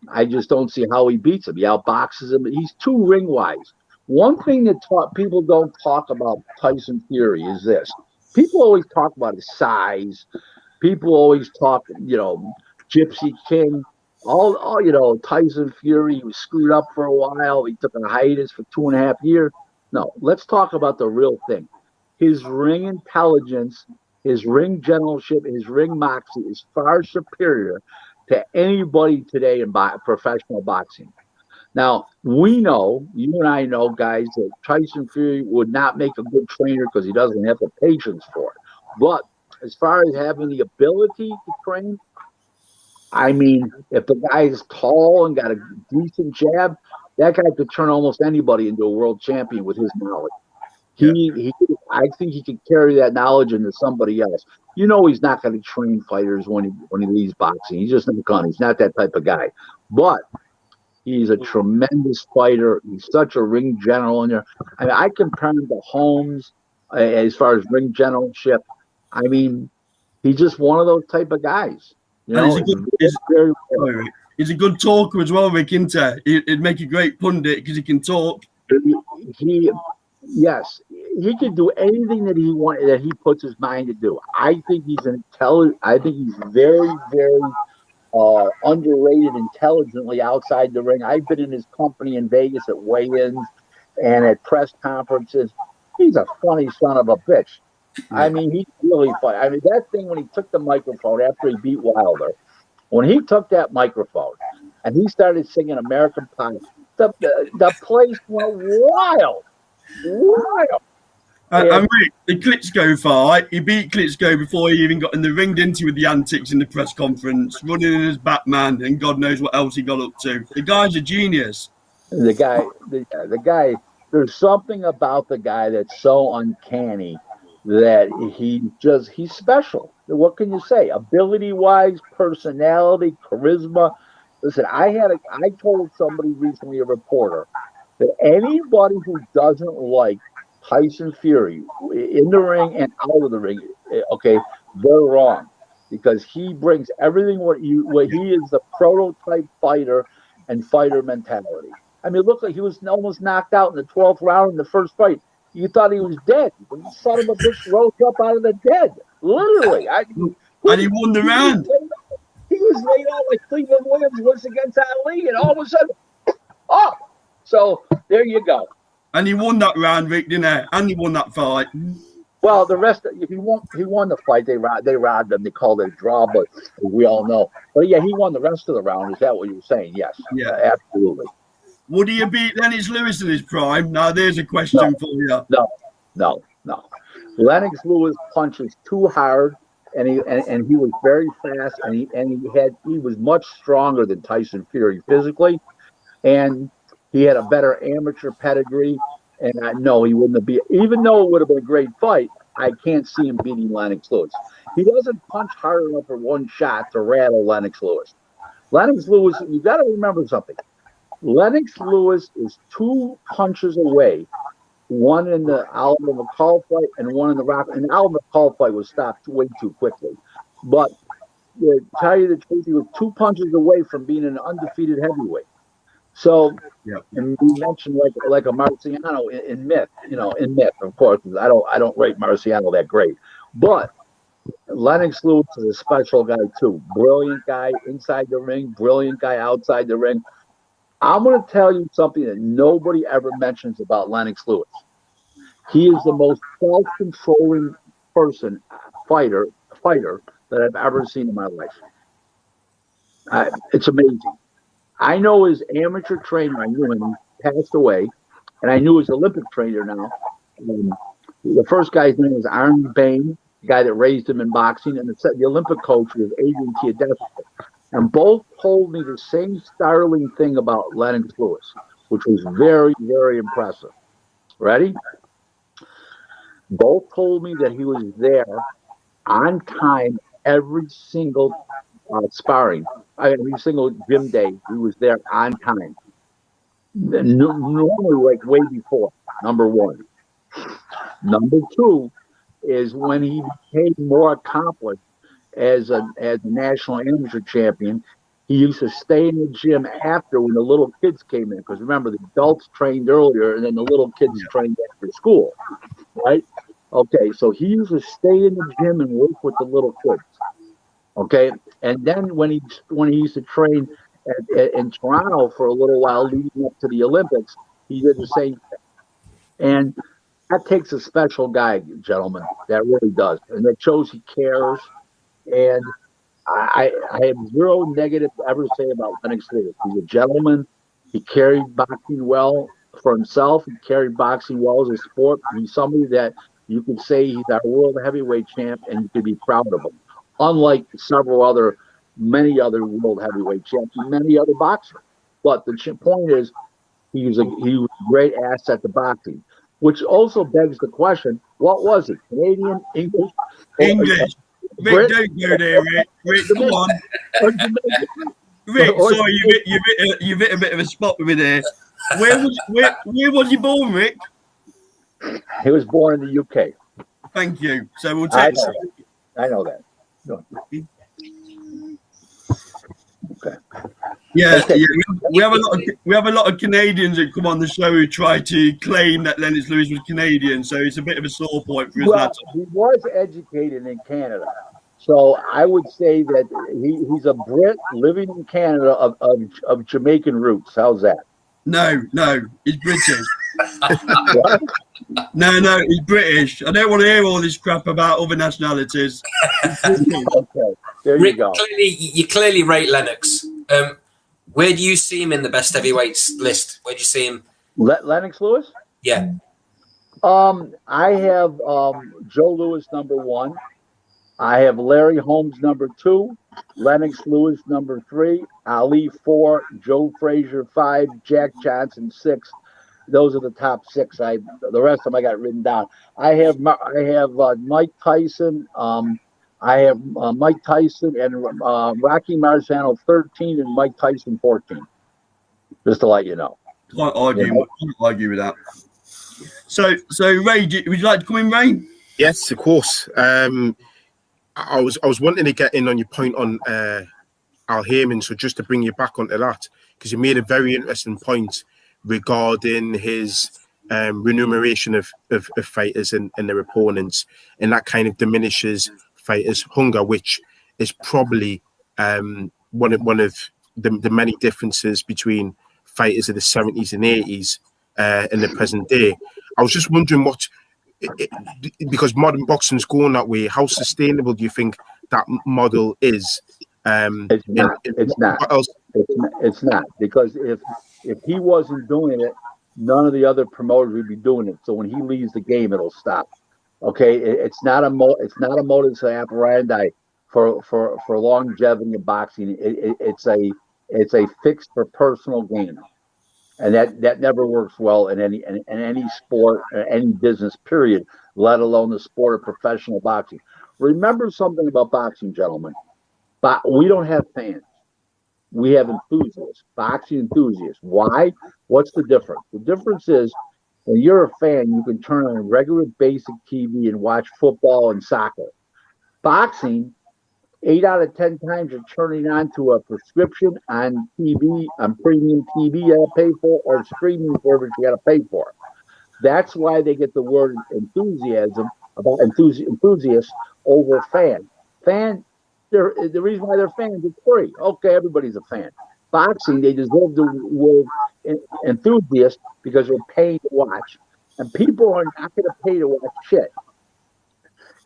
I just don't see how he beats him. He outboxes him. He's too ring wise. One thing that people don't talk about Tyson Fury is this. People always talk about his size. People always talk, you know, Gypsy King. Tyson Fury, he was screwed up for a while. He took a hiatus for 2.5 years. No, let's talk about the real thing. His ring intelligence, his ring generalship, his ring moxie is far superior to anybody today in professional boxing. Now, we know, you and I know, guys, that Tyson Fury would not make a good trainer because he doesn't have the patience for it. But as far as having the ability to train, I mean, if the guy is tall and got a decent jab, that guy could turn almost anybody into a world champion with his knowledge. I think he could carry that knowledge into somebody else. You know, he's not going to train fighters when he leaves boxing. He's just not going. He's not that type of guy. But he's a tremendous fighter. He's such a ring general in there. I mean, I compare him to Holmes as far as ring generalship. I mean, he's just one of those type of guys. You know, he's a good talker as well, Rick, isn't he? He'd make a great pundit because he can talk. Yes, he can do anything that he puts his mind to do. I think he's intelligent. I think he's very, very underrated intelligently outside the ring. I've been in his company in Vegas at weigh-ins and at press conferences. He's a funny son of a bitch. I mean, he's really funny. I mean, that thing when he took the microphone after he beat Wilder, when he took that microphone and he started singing American Pie, the place went wild. Wild. And Rick, the Klitschko fight, he beat Klitschko before he even got in the ring, didn't he, with the antics in the press conference, running in as Batman, and God knows what else he got up to. The guy's a genius. The guy, there's something about the guy that's so uncanny that he's special. What can you say? Ability-wise, personality, charisma. Listen, I told somebody recently, a reporter, that anybody who doesn't like Tyson Fury in the ring and out of the ring, okay, they're wrong, because he brings everything what he is, the prototype fighter and fighter mentality. I mean, look, like he was almost knocked out in the 12th round in the first fight. You thought he was dead. The son of a bitch rose up out of the dead, literally. And he won the round. He was laid out like Cleveland Williams was against Ali, and all of a sudden, oh! So there you go. And he won that round, Rick, didn't he? And he won that fight. Well, the rest, he won the fight. They robbed him. They called it a draw, but we all know. But yeah, he won the rest of the round. Is that what you're saying? Yes. Yeah, absolutely. Would he have beat Lennox Lewis in his prime? Now, there's a question for you. No. Lennox Lewis punches too hard, and he was very fast, and he was much stronger than Tyson Fury physically, and he had a better amateur pedigree. And I know he wouldn't have even though it would have been a great fight, I can't see him beating Lennox Lewis. He doesn't punch hard enough for one shot to rattle Lennox Lewis. Lennox Lewis, you got to remember something. Lennox Lewis is 2 punches away, one in the Oliver McCall fight and one in the Rock. And the Oliver McCall fight was stopped way too quickly. But to tell you the truth, he was 2 punches away from being an undefeated heavyweight. So, and we mentioned like a Marciano in Myth, of course. I don't rate Marciano that great, but Lennox Lewis is a special guy too. Brilliant guy inside the ring, brilliant guy outside the ring. I'm going to tell you something that nobody ever mentions about Lennox Lewis. He is the most self-controlling fighter that I've ever seen in my life. It's amazing. I know his amateur trainer, I knew him, he passed away, and I knew his Olympic trainer now. The first guy's name was Aaron Bain, the guy that raised him in boxing, and the Olympic coach was Adrian Teodesic. And both told me the same startling thing about Lennox Lewis, which was very, very impressive. Ready? Both told me that he was there on time every single sparring. Every single gym day, he was there on time. Normally, like way before, number one. Number two is when he became more accomplished as a national amateur champion, he used to stay in the gym after when the little kids came in. Because remember, the adults trained earlier and then the little kids trained after school, right? Okay, so he used to stay in the gym and work with the little kids. Okay, and then when he used to train in Toronto for a little while leading up to the Olympics, he did the same thing. And that takes a special guy, gentlemen. That really does. And that shows he cares. And I have zero negative to ever say about Lennox Lewis. He's a gentleman. He carried boxing well for himself. He carried boxing well as a sport. He's somebody that you could say he's our world heavyweight champ, and you could be proud of him. Unlike many other world heavyweight champs, and many other boxers. But the point is, he was a great asset to boxing. which also begs the question: what was it? Canadian, English, English. Rick, don't go there, Rick. Rick, come on. Rick, sorry, you've hit a bit of a spot with me there. Where was you born, Rick? He was born in the UK. Thank you. So we'll take. I know that. No. Okay. Yeah, yeah. We have a lot of Canadians that come on the show who try to claim that Lennox Lewis was Canadian, so it's a bit of a sore point for us. Well, he was educated in Canada, so I would say that he's a Brit living in Canada of Jamaican roots. How's that? No, he's British. What? No, he's British. I don't want to hear all this crap about other nationalities. Okay, there Rick, you go. You clearly rate Lennox. Where do you see him in the best heavyweights list? Where do you see him? Lennox Lewis? Yeah. I have Joe Louis #1. I have Larry Holmes #2, Lennox Lewis #3, Ali 4, Joe Frazier 5, Jack Johnson 6. Those are the top 6. The rest of them I got written down. I have Mike Tyson. I have Mike Tyson and Rocky Marciano 13 and Mike Tyson 14. Just to let you know. Can't argue with that. So Ray, would you like to come in, Ray? Yes, of course. I was wanting to get in on your point on Al Heyman, so just to bring you back onto that, because you made a very interesting point regarding his remuneration of fighters and their opponents, and that kind of diminishes fighters' hunger, which is probably one of the many differences between fighters of the 70s and 80s in the present day. I was just wondering because modern boxing's going that way, how sustainable do you think that model is? It's not. It's not, because if he wasn't doing it, none of the other promoters would be doing it. So when he leaves the game, it'll stop. Okay, it's not a modus operandi for longevity in boxing. It's a fixed for personal gain, and that never works well in any sport, any business period, let alone the sport of professional boxing. Remember something about boxing, gentlemen. But we don't have fans. We have enthusiasts, boxing enthusiasts. Why? What's the difference? The difference is when you're a fan, you can turn on regular basic TV and watch football and soccer. Boxing, 8 out of 10 times you're turning on to a prescription on TV, on premium TV you got to pay for, or streaming service you got to pay for. That's why they get the word enthusiasm about enthusiasts over fan. The reason why they're fans is free. Okay, everybody's a fan. Boxing, they deserve the word enthusiast because they're paying to watch. And people are not going to pay to watch shit.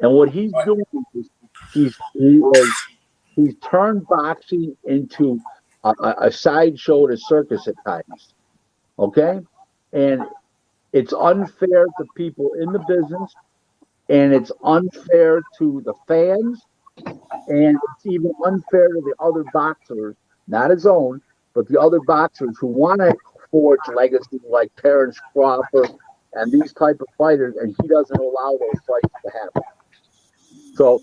And what he's doing is he's turned boxing into a sideshow at a circus at times. Okay? And it's unfair to people in the business, and it's unfair to the fans, and it's even unfair to the other boxers, not his own, but the other boxers who want to forge legacy like Terrence Crawford and these type of fighters, and he doesn't allow those fights to happen. So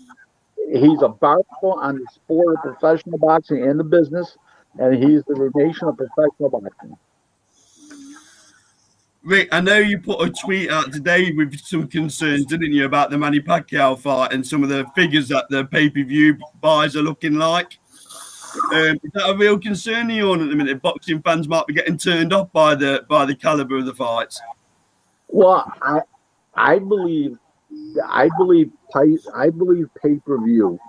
he's a barnacle on the sport of professional boxing and the business, and he's the ruination of professional boxing. Rick, I know you put a tweet out today with some concerns, didn't you, about the Manny Pacquiao fight and some of the figures that the pay-per-view buys are looking like? Is that a real concern to you at the minute? Boxing fans might be getting turned off by the caliber of the fights. Well, I believe pay-per-view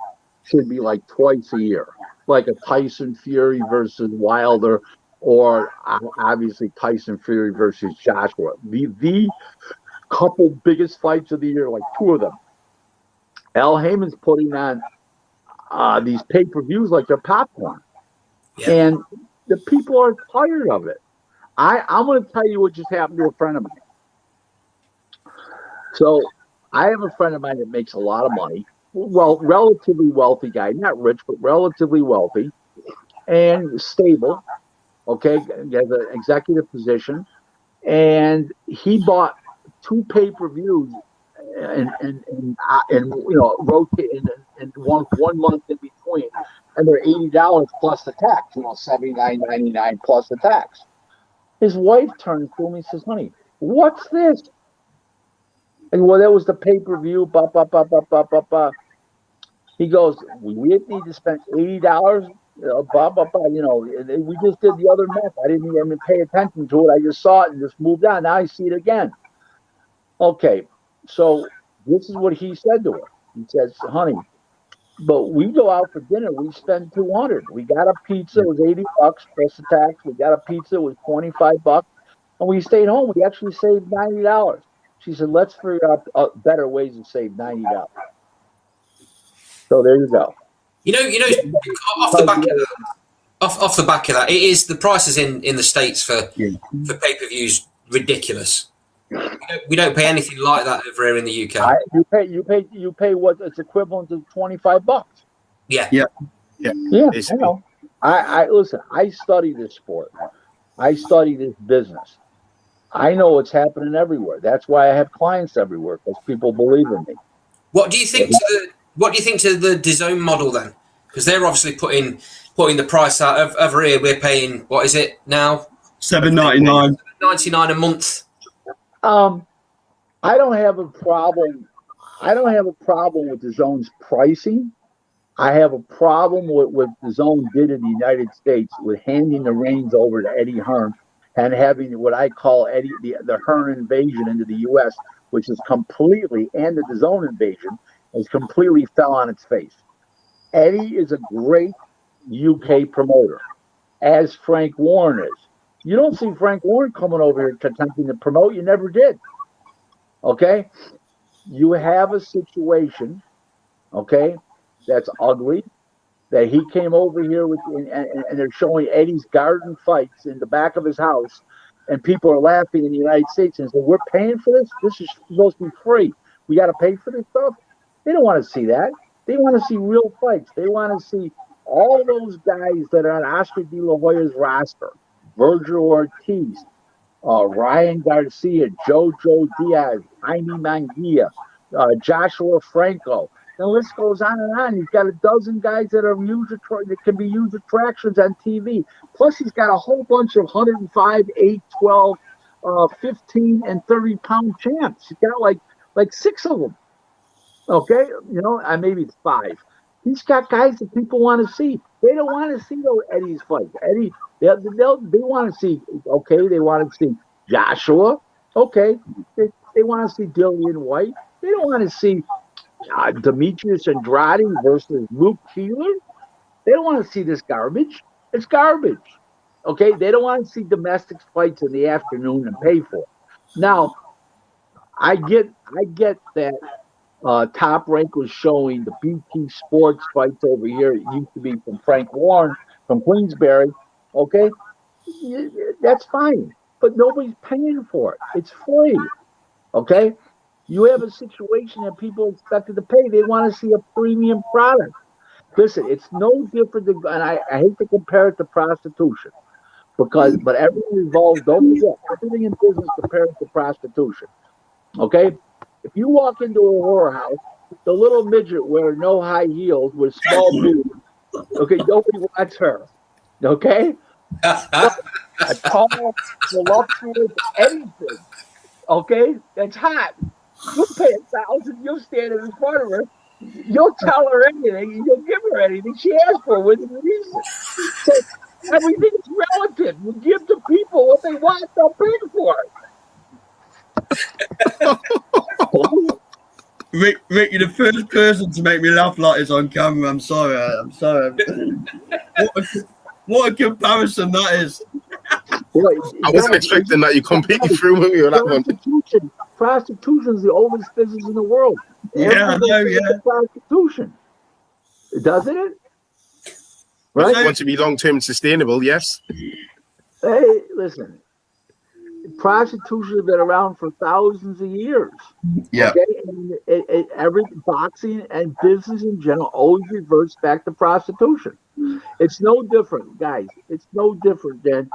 should be like twice a year, like a Tyson Fury versus Wilder, or obviously Tyson Fury versus Joshua. The couple biggest fights of the year, like 2 of them. Al Heyman's putting on these pay-per-views like they're popcorn. Yeah. And the people are tired of it. I'm going to tell you what just happened to a friend of mine. So I have a friend of mine that makes a lot of money. Well, relatively wealthy guy, not rich, but relatively wealthy and stable. Okay, he has an executive position, and he bought 2 pay-per-views and rotate in one month in between, and they're $80 plus the tax, $79.99 plus the tax. His wife turns to him and says, "Honey, what's this?" And well, that was the pay-per-view. He goes, "We didn't need to spend $80. We just did the other month. I didn't even pay attention to it. I just saw it and just moved on. Now I see it again." Okay, so this is what he said to her. He says, "Honey, but we go out for dinner. We spend $200. We got a pizza. It was $80 plus the tax. We got a pizza. It was $25, and we stayed home. We actually saved $90." She said, "Let's figure out better ways to save $90." So there you go. Off the back of that, it is the prices in the States for pay-per-views ridiculous. We don't pay anything like that over here in the UK. You pay what it's equivalent to $25. Yeah. I know. I listen. I study this sport. I study this business. I know what's happening everywhere. That's why I have clients everywhere, because people believe in me. What do you think to the DAZN model then? Because they're obviously putting the price out over here. We're paying, what is it now? $7.99. $7.99 a month. I don't have a problem. I don't have a problem with DAZN's pricing. I have a problem with what DAZN did in the United States with handing the reins over to Eddie Hearn and having what I call the Hearn invasion into the U.S., which is completely, and the DAZN invasion has completely fell on its face. Eddie is a great UK promoter, as Frank Warren is. You don't see Frank Warren coming over here attempting to promote. You never did. Okay? You have a situation, okay, that's ugly, that he came over here with, and they're showing Eddie's garden fights in the back of his house, and people are laughing in the United States and say, "We're paying for this? This is supposed to be free. We got to pay for this stuff?" They don't want to see that. They want to see real fights. They want to see all those guys that are on Oscar De La Hoya's roster. Virgil Ortiz, Ryan Garcia, Jojo Diaz, Jaime Manguia, Joshua Franco. The list goes on and on. He's got a dozen guys that are that can be huge attractions on TV. Plus, he's got a whole bunch of 105, 8, 12, 15, and 30-pound champs. He's got like 6 of them. Okay, maybe it's 5. He's got guys that people want to see. They don't want to see those Eddie's fights. Eddie, they want to see. Okay, they want to see Joshua. Okay, they want to see Dillian White. They don't want to see Demetrius Andrade versus Luke Keeler. They don't want to see this garbage. It's garbage. Okay, they don't want to see domestic fights in the afternoon and pay for it. Now, I get that. Top Rank was showing the BT Sports fights over here. It used to be from Frank Warren from Queensberry. Okay, that's fine, but nobody's paying for it. It's free. Okay, you have a situation that people expected to pay. They want to see a premium product. Listen, it's no different than, and I hate to compare it to prostitution, but everything involves, don't forget, everything in business compares to prostitution. Okay. If you walk into a whorehouse, the little midget wearing no high heels with small boobs, okay, nobody wants her. Okay? A tall, voluptuous, anything, okay, that's hot. You'll pay $1,000, you'll stand in front of her, you'll tell her anything, and you'll give her anything she asks for within reason. So everything's relative. You give the people what they want, they'll pay for it. Rick, you're the first person to make me laugh like this on camera. I'm sorry. What a comparison that is. I wasn't expecting that. You completely threw me on that one. Prostitution is the oldest business in the world. Yeah, I know, yeah. Prostitution. Doesn't it? Right? I want to be long-term sustainable, yes. Hey, listen. Prostitution has been around for thousands of years. Yeah. Okay? And every boxing and business in general always reverts back to prostitution. It's no different, guys. It's no different than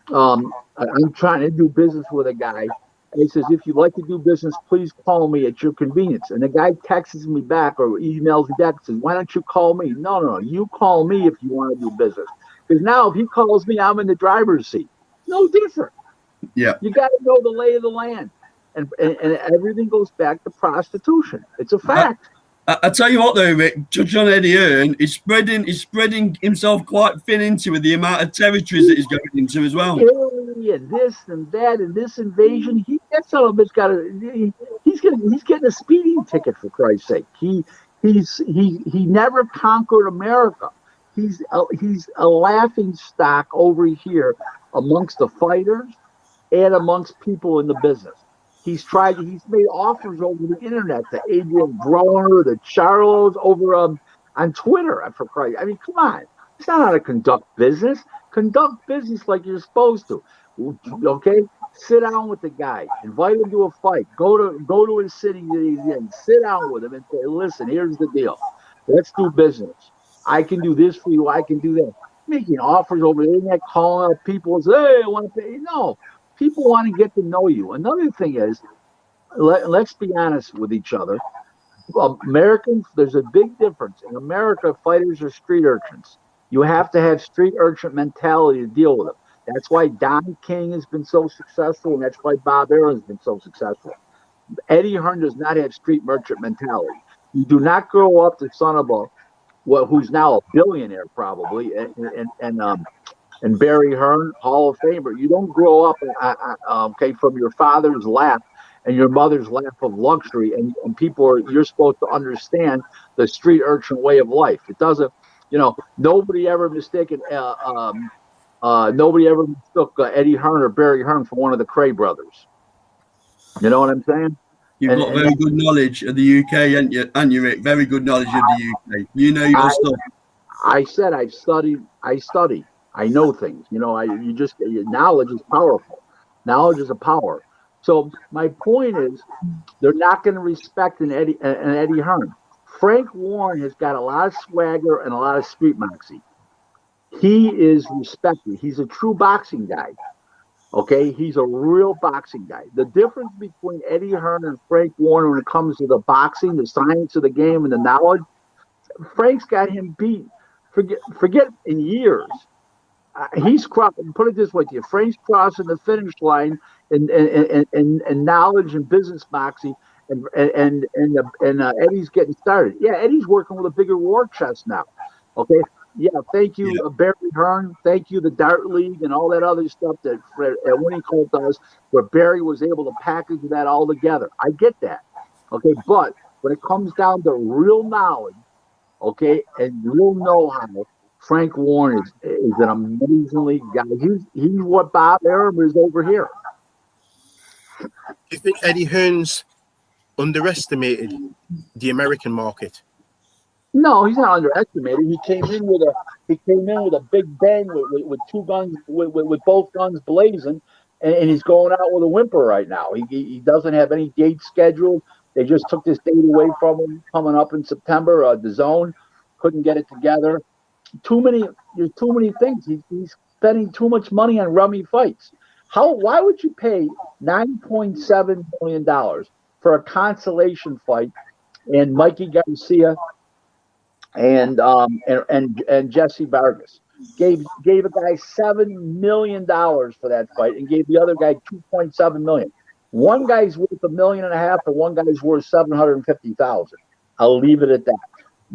I'm trying to do business with a guy, he says, if you'd like to do business, please call me at your convenience. And the guy texts me back or emails me back and says, why don't you call me? No, you call me if you want to do business. Because now if he calls me, I'm in the driver's seat. No different. Yeah. You got to know the lay of the land. And everything goes back to prostitution. It's a fact. I tell you what, though, Rick, Judge on Eddie Hearn is spreading himself quite thin into with the amount of territories that he's going into as well. Italy and this and that and this invasion. That son of a bitch got he's getting a speeding ticket, for Christ's sake. He never conquered America. He's a laughing stock over here amongst the fighters and amongst people in the business. He's made offers over the internet to Adrian Broner, the Charlos over on Twitter, for Christ. I mean, come on. It's not how to conduct business. Conduct business like you're supposed to. Okay? Sit down with the guy. Invite him to a fight. Go to his city that he's in. Sit down with him and say, listen, here's the deal. Let's do business. I can do this for you. I can do that. Making offers over the internet, calling up people and say, hey, I want to pay. No. People want to get to know you. Another thing is, let's be honest with each other. Americans, there's a big difference. In America, fighters are street urchins. You have to have street urchin mentality to deal with them. That's why Don King has been so successful, and that's why Bob Arum has been so successful. Eddie Hearn does not have street merchant mentality. You do not grow up the son of who's now a billionaire probably, and Barry Hearn, Hall of Famer. You don't grow up, from your father's lap and your mother's lap of luxury, and you're supposed to understand the street urchin way of life. It doesn't, nobody ever mistook Eddie Hearn or Barry Hearn for one of the Cray brothers. You know what I'm saying? You've got very good knowledge of the UK, and you, Rick. Very good knowledge of the UK. You know your stuff. I said I study. I know things. Your knowledge is powerful. Knowledge is a power. So my point is, they're not going to respect an Eddie Hearn. Frank Warren has got a lot of swagger and a lot of street moxie. He is respected. He's a true boxing guy. Okay, he's a real boxing guy. The difference between Eddie Hearn and Frank Warren when it comes to the boxing, the science of the game, and the knowledge, Frank's got him beat. Forget in years. He's crossing. Put it this way to you: Frank's crossing the finish line in knowledge and business moxie, and Eddie's getting started. Yeah, Eddie's working with a bigger war chest now. Okay. Yeah, thank you, Barry Hearn. Thank you, the Dart League and all that other stuff that Winnie Colt does, where Barry was able to package that all together. I get that. Okay, but when it comes down to real knowledge, okay, and real know-how, Frank Warren is an amazingly guy. He's what Bob Arum is over here. Do you think Eddie Hearn's underestimated the American market? No, he's not underestimated. He came in with a big bang with two guns, with both guns blazing, and he's going out with a whimper right now. He doesn't have any date scheduled. They just took this date away from him coming up in September. The Zone couldn't get it together. There's too many things. He's spending too much money on rummy fights. Why would you pay $9.7 million for a consolation fight and Mikey Garcia and Jesse Vargas? Gave a guy $7 million for that fight and gave the other guy $2.7 million. One guy's worth $1.5 million and one guy's worth $750,000. I'll leave it at that.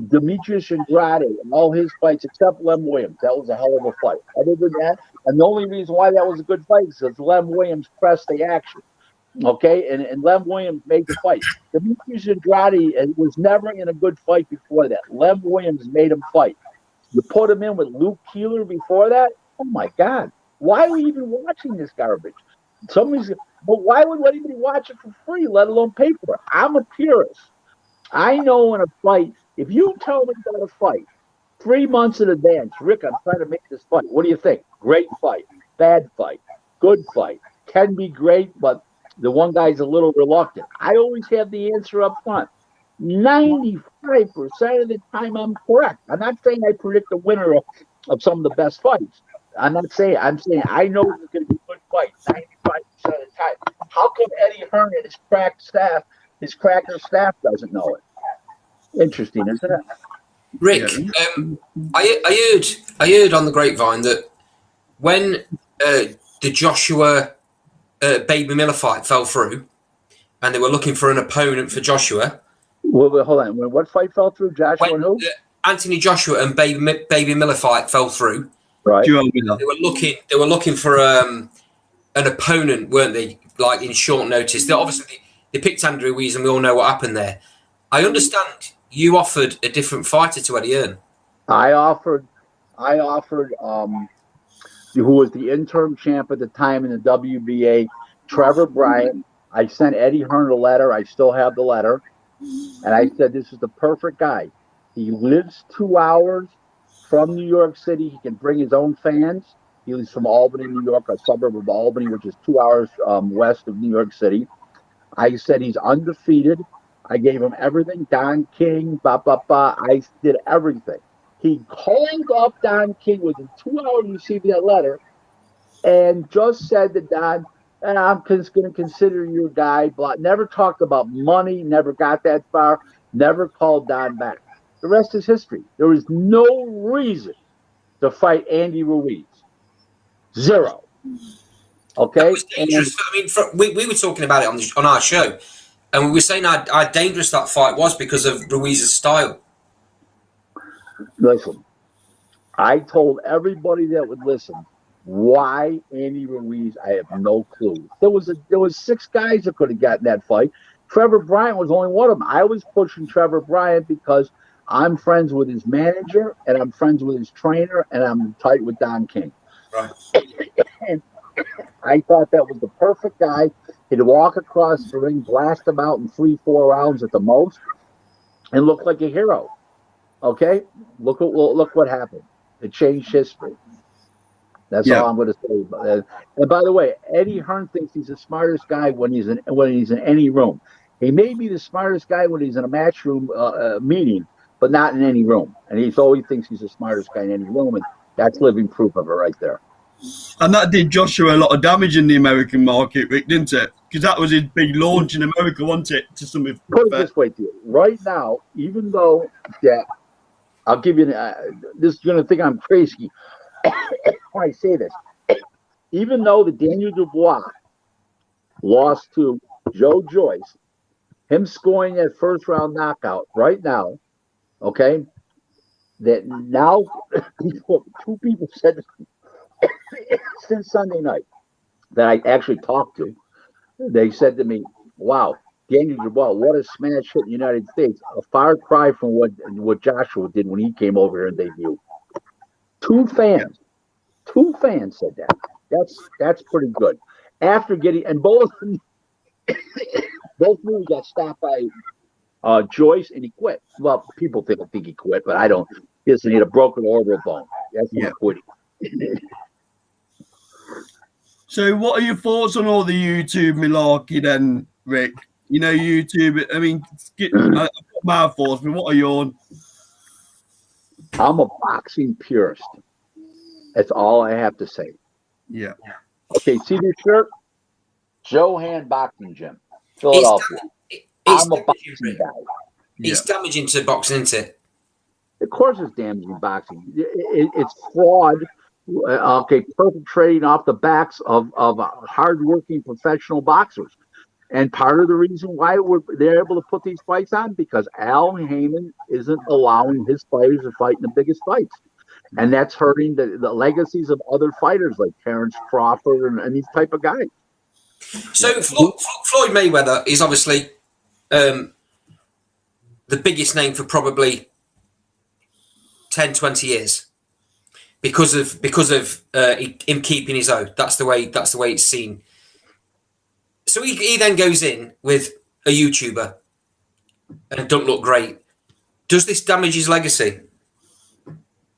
Demetrius Andrade and all his fights except Lem Williams, that was a hell of a fight. Other than that, and the only reason why that was a good fight is because Lem Williams pressed the action. Okay, and Lem Williams made the fight. Demetrius Andrade was never in a good fight before that. Lem Williams made him fight. You put him in with Luke Keeler before that? Oh my God. Why are we even watching this garbage? But why would anybody watch it for free, let alone pay for it? I'm a purist. I know in a fight, if you tell me about a fight 3 months in advance, Rick, I'm trying to make this fight. What do you think? Great fight, bad fight, good fight. Can be great, but the one guy's a little reluctant. I always have the answer up front. 95% of the time I'm correct. I'm not saying I predict the winner of some of the best fights. I'm saying I know it's going to be a good fight 95% of the time. How come come Eddie Hearn and his cracker staff doesn't know it? Interesting, isn't it? Rick, I heard on the grapevine that when the Joshua Baby Miller fight fell through, and they were looking for an opponent for Joshua. Well, hold on. When what fight fell through? Joshua and who? Anthony Joshua and Baby Miller fight fell through. Right. They were looking for an opponent, weren't they? Like in short notice. They picked Andrew Ruiz, and we all know what happened there. I understand you offered a different fighter to Eddie Hearn. I offered who was the interim champ at the time in the WBA, Trevor Bryant. I sent Eddie Hearn a letter. I still have the letter. And I said, this is the perfect guy. He lives 2 hours from New York City. He can bring his own fans. He lives from Albany, New York, a suburb of Albany, which is 2 hours west of New York City. I said he's undefeated. I gave him everything. Don King, I did everything. He called up Don King within 2 hours of receiving that letter and just said to Don, I'm just going to consider you a guy. Never talked about money, never got that far, never called Don back. The rest is history. There was no reason to fight Andy Ruiz. Zero. Okay? That was dangerous. We were talking about it on our show, and we were saying how dangerous that fight was because of Ruiz's style. Listen, I told everybody that would listen, why Andy Ruiz, I have no clue. There was 6 guys that could have gotten that fight. Trevor Bryant was only one of them. I was pushing Trevor Bryant because I'm friends with his manager and I'm friends with his trainer and I'm tight with Don King. Right. And I thought that was the perfect guy. He'd walk across the ring, blast him out in 3-4 rounds at the most, and look like a hero. Okay? Look what happened. It changed history. That's all I'm going to say about that. And by the way, Eddie Hearn thinks he's the smartest guy when he's in any room. He may be the smartest guy when he's in a matchroom meeting, but not in any room. And he always thinks he's the smartest guy in any room, and that's living proof of it right there. And that did Joshua a lot of damage in the American market, Rick, didn't it? Because that was his big launch in America, wasn't it? To some effect. Put it this way to you. Right now, even though that, I'll give you, this is going to think I'm crazy when I say this. Even though the Daniel Dubois lost to Joe Joyce, him scoring that first round knockout right now, okay, that now two people said since Sunday night that I actually talked to, they said to me, wow, Daniel Dubois, what a smash hit in the United States. A far cry from what Joshua did when he came over here and debuted. Two fans said that. That's pretty good. After getting, and both moves got stopped by Joyce, and he quit. Well, people think he quit, but I don't. Listen, he had a broken orbital bone. That's not quitting. So what are your thoughts on all the YouTube malarkey then, Rick? You know, YouTube, I mean, I've got my thoughts, but what are yours? I'm a boxing purist. That's all I have to say. Yeah. Okay, see this shirt? Johan Boxing Gym, Philadelphia. I'm a boxing guy. It's damaging to boxing, isn't it? Of course it's damaging boxing. It's fraud. Okay, perpetrating off the backs of hardworking professional boxers. And part of the reason why they're able to put these fights on, because Al Heyman isn't allowing his fighters to fight in the biggest fights. And that's hurting the legacies of other fighters like Terrence Crawford and these type of guys. So Floyd Mayweather is obviously the biggest name for probably 10, 20 years because of him keeping his own. That's the way it's seen. So he then goes in with a YouTuber and don't look great. Does this damage his legacy?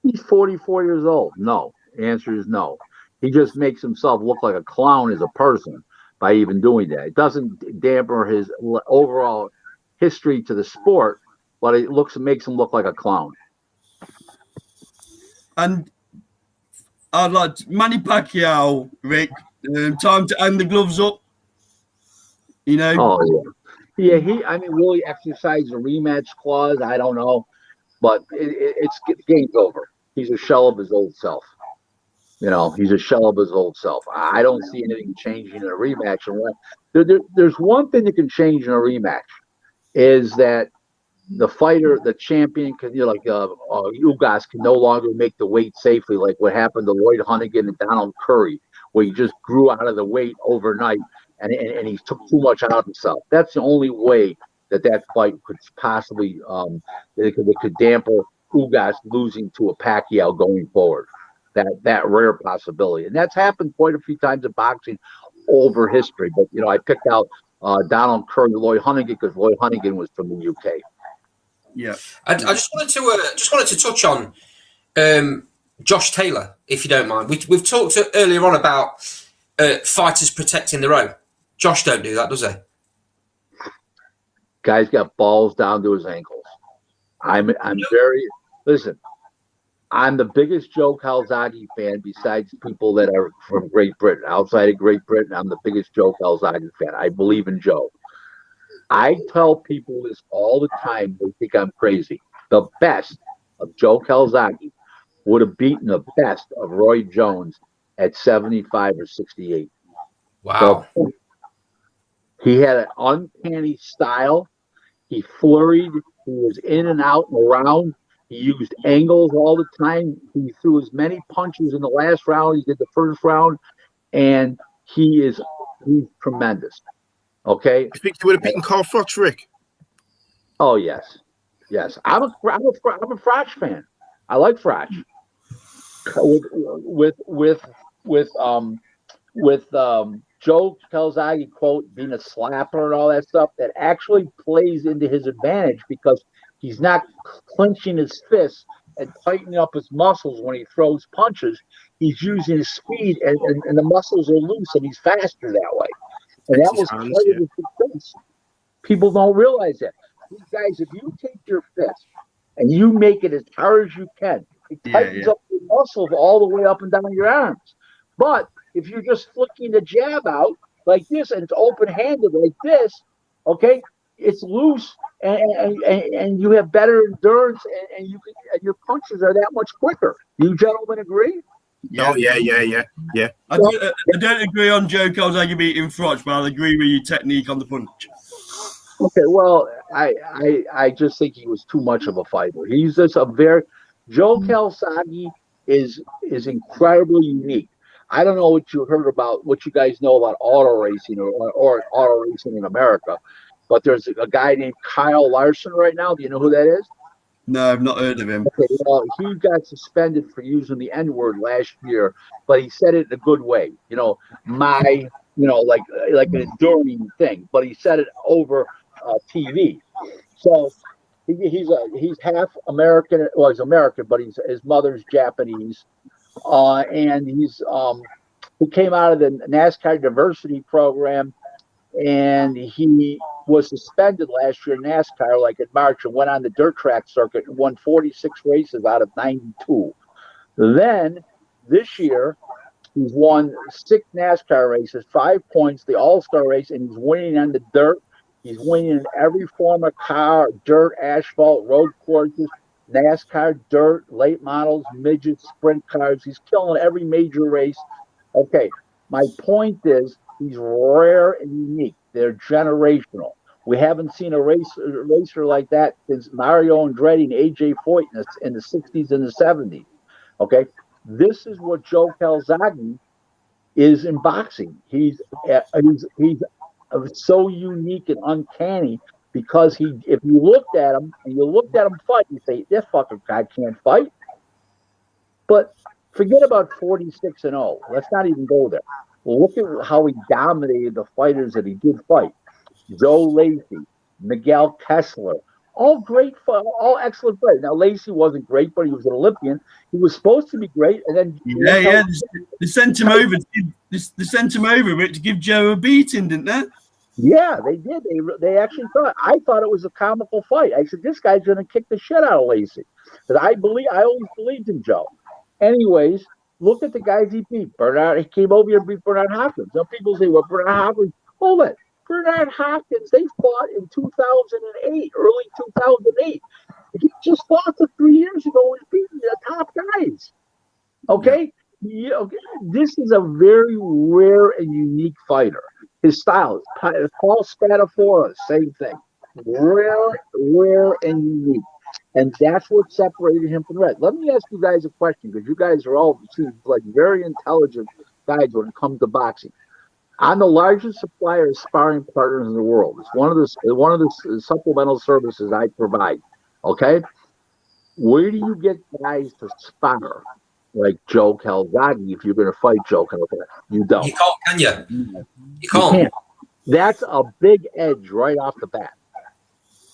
He's 44 years old. No. The answer is no. He just makes himself look like a clown as a person by even doing that. It doesn't damper his overall history to the sport, but it makes him look like a clown. And I'd like Manny Pacquiao, Rick. Time to hang the gloves up. You know? Oh yeah, yeah. I mean, will he exercise a rematch clause? I don't know, but it's game's over. He's a shell of his old self. He's a shell of his old self. I don't see anything changing in a rematch. There's one thing that can change in a rematch is that the fighter, the champion, can Ugas can no longer make the weight safely, like what happened to Lloyd Hunnigan and Donald Curry, where he just grew out of the weight overnight and he took too much out of himself. That's the only way that fight could possibly it could damper Ugas losing to a Pacquiao going forward. That rare possibility, and that's happened quite a few times in boxing over history. But I picked out Donald Curry, Lloyd Hunnigan, because Lloyd Hunnigan was from the UK. Yeah, I just wanted to touch on Josh Taylor, if you don't mind. We've talked earlier on about fighters protecting their own. Josh don't do that, does he? Guy's got balls down to his ankles. I'm very listen. I'm the biggest Joe Calzaghe fan besides people that are from Great Britain. Outside of Great Britain, I'm the biggest Joe Calzaghe fan. I believe in Joe. I tell people this all the time. They think I'm crazy. The best of Joe Calzaghe would have beaten the best of Roy Jones at 75 or 68. Wow. So, he had an uncanny style. He flurried. He was in and out and around. He used angles all the time. He threw as many punches in the last round as he did the first round, and he's tremendous. Okay. I think you would have beaten Carl Froch, Rick. Oh yes. I'm a Froch fan. I like Froch. With Joe Calzaghe quote being a slapper and all that stuff, that actually plays into his advantage because he's not clenching his fists and tightening up his muscles when he throws punches. He's using his speed, and the muscles are loose, and he's faster that way. And that was part of his success. People don't realize that. These guys, if you take your fist and you make it as hard as you can, it tightens up your muscles all the way up and down your arms. But if you're just flicking the jab out like this and it's open-handed like this, okay, it's loose and you have better endurance and your punches are that much quicker. You gentlemen agree? Yeah. I don't agree on Joe Calzaghe beating Froch, but I'll agree with your technique on the punch. Okay, well, I just think he was too much of a fighter. He's just Joe Calzaghe is incredibly unique. I don't know what you guys know about auto racing or auto racing in America, but there's a guy named Kyle Larson right now. Do you know who that is? No, I've not heard of him. Okay, well, he got suspended for using the N-word last year, but he said it in a good way. Like an enduring thing, but he said it over TV. So he's half American. Well, he's American, but his mother's Japanese, and he came out of the NASCAR diversity program, and he was suspended last year in NASCAR, like in March, and went on the dirt track circuit and won 46 races out of 92. Then this year, he's won 6 NASCAR races, 5 points, the All-Star race, and he's winning on the dirt. He's winning in every form of car, dirt, asphalt, road courses, NASCAR, dirt, late models, midgets, sprint cars. He's killing every major race. Okay, my point is he's rare and unique. They're generational. We haven't seen a racer like that since Mario Andretti and A.J. Foyt in the 60s and the 70s. Okay, this is what Joe Calzaghe is in boxing. He's so unique and uncanny because if you looked at him and you looked at him fight, you say, this fucking guy can't fight. But forget about 46-0. Let's not even go there. Well, look at how he dominated the fighters that he did fight. Joe Lacy, Miguel Kessler, all excellent fighters. Now, Lacy wasn't great, but he was an Olympian. He was supposed to be great, and then they sent him over. They sent him over to give Joe a beating, didn't they? Yeah, they did. They actually thought. I thought it was a comical fight. I said, this guy's going to kick the shit out of Lacy, because I always believed in Joe. Anyways, look at the guys he beat. He came over here and beat Bernard Hopkins. Some people say, well, Bernard Hopkins, hold it. Bernard Hopkins, they fought in 2008, early 2008. He just fought 3 years ago and beat the top guys. Okay? Yeah, okay. This is a very rare and unique fighter. His style is Paul Spadafora, same thing. Rare and unique. And that's what separated him from the rest. Let me ask you guys a question, because you guys are all seem like very intelligent guys when it comes to boxing. I'm the largest supplier of sparring partners in the world. It's one of the supplemental services I provide. Okay, where do you get guys to spar like Joe Calzaghe if you're going to fight Joe Calzaghe? You don't. You can't, can you? You can't. can't. That's a big edge right off the bat.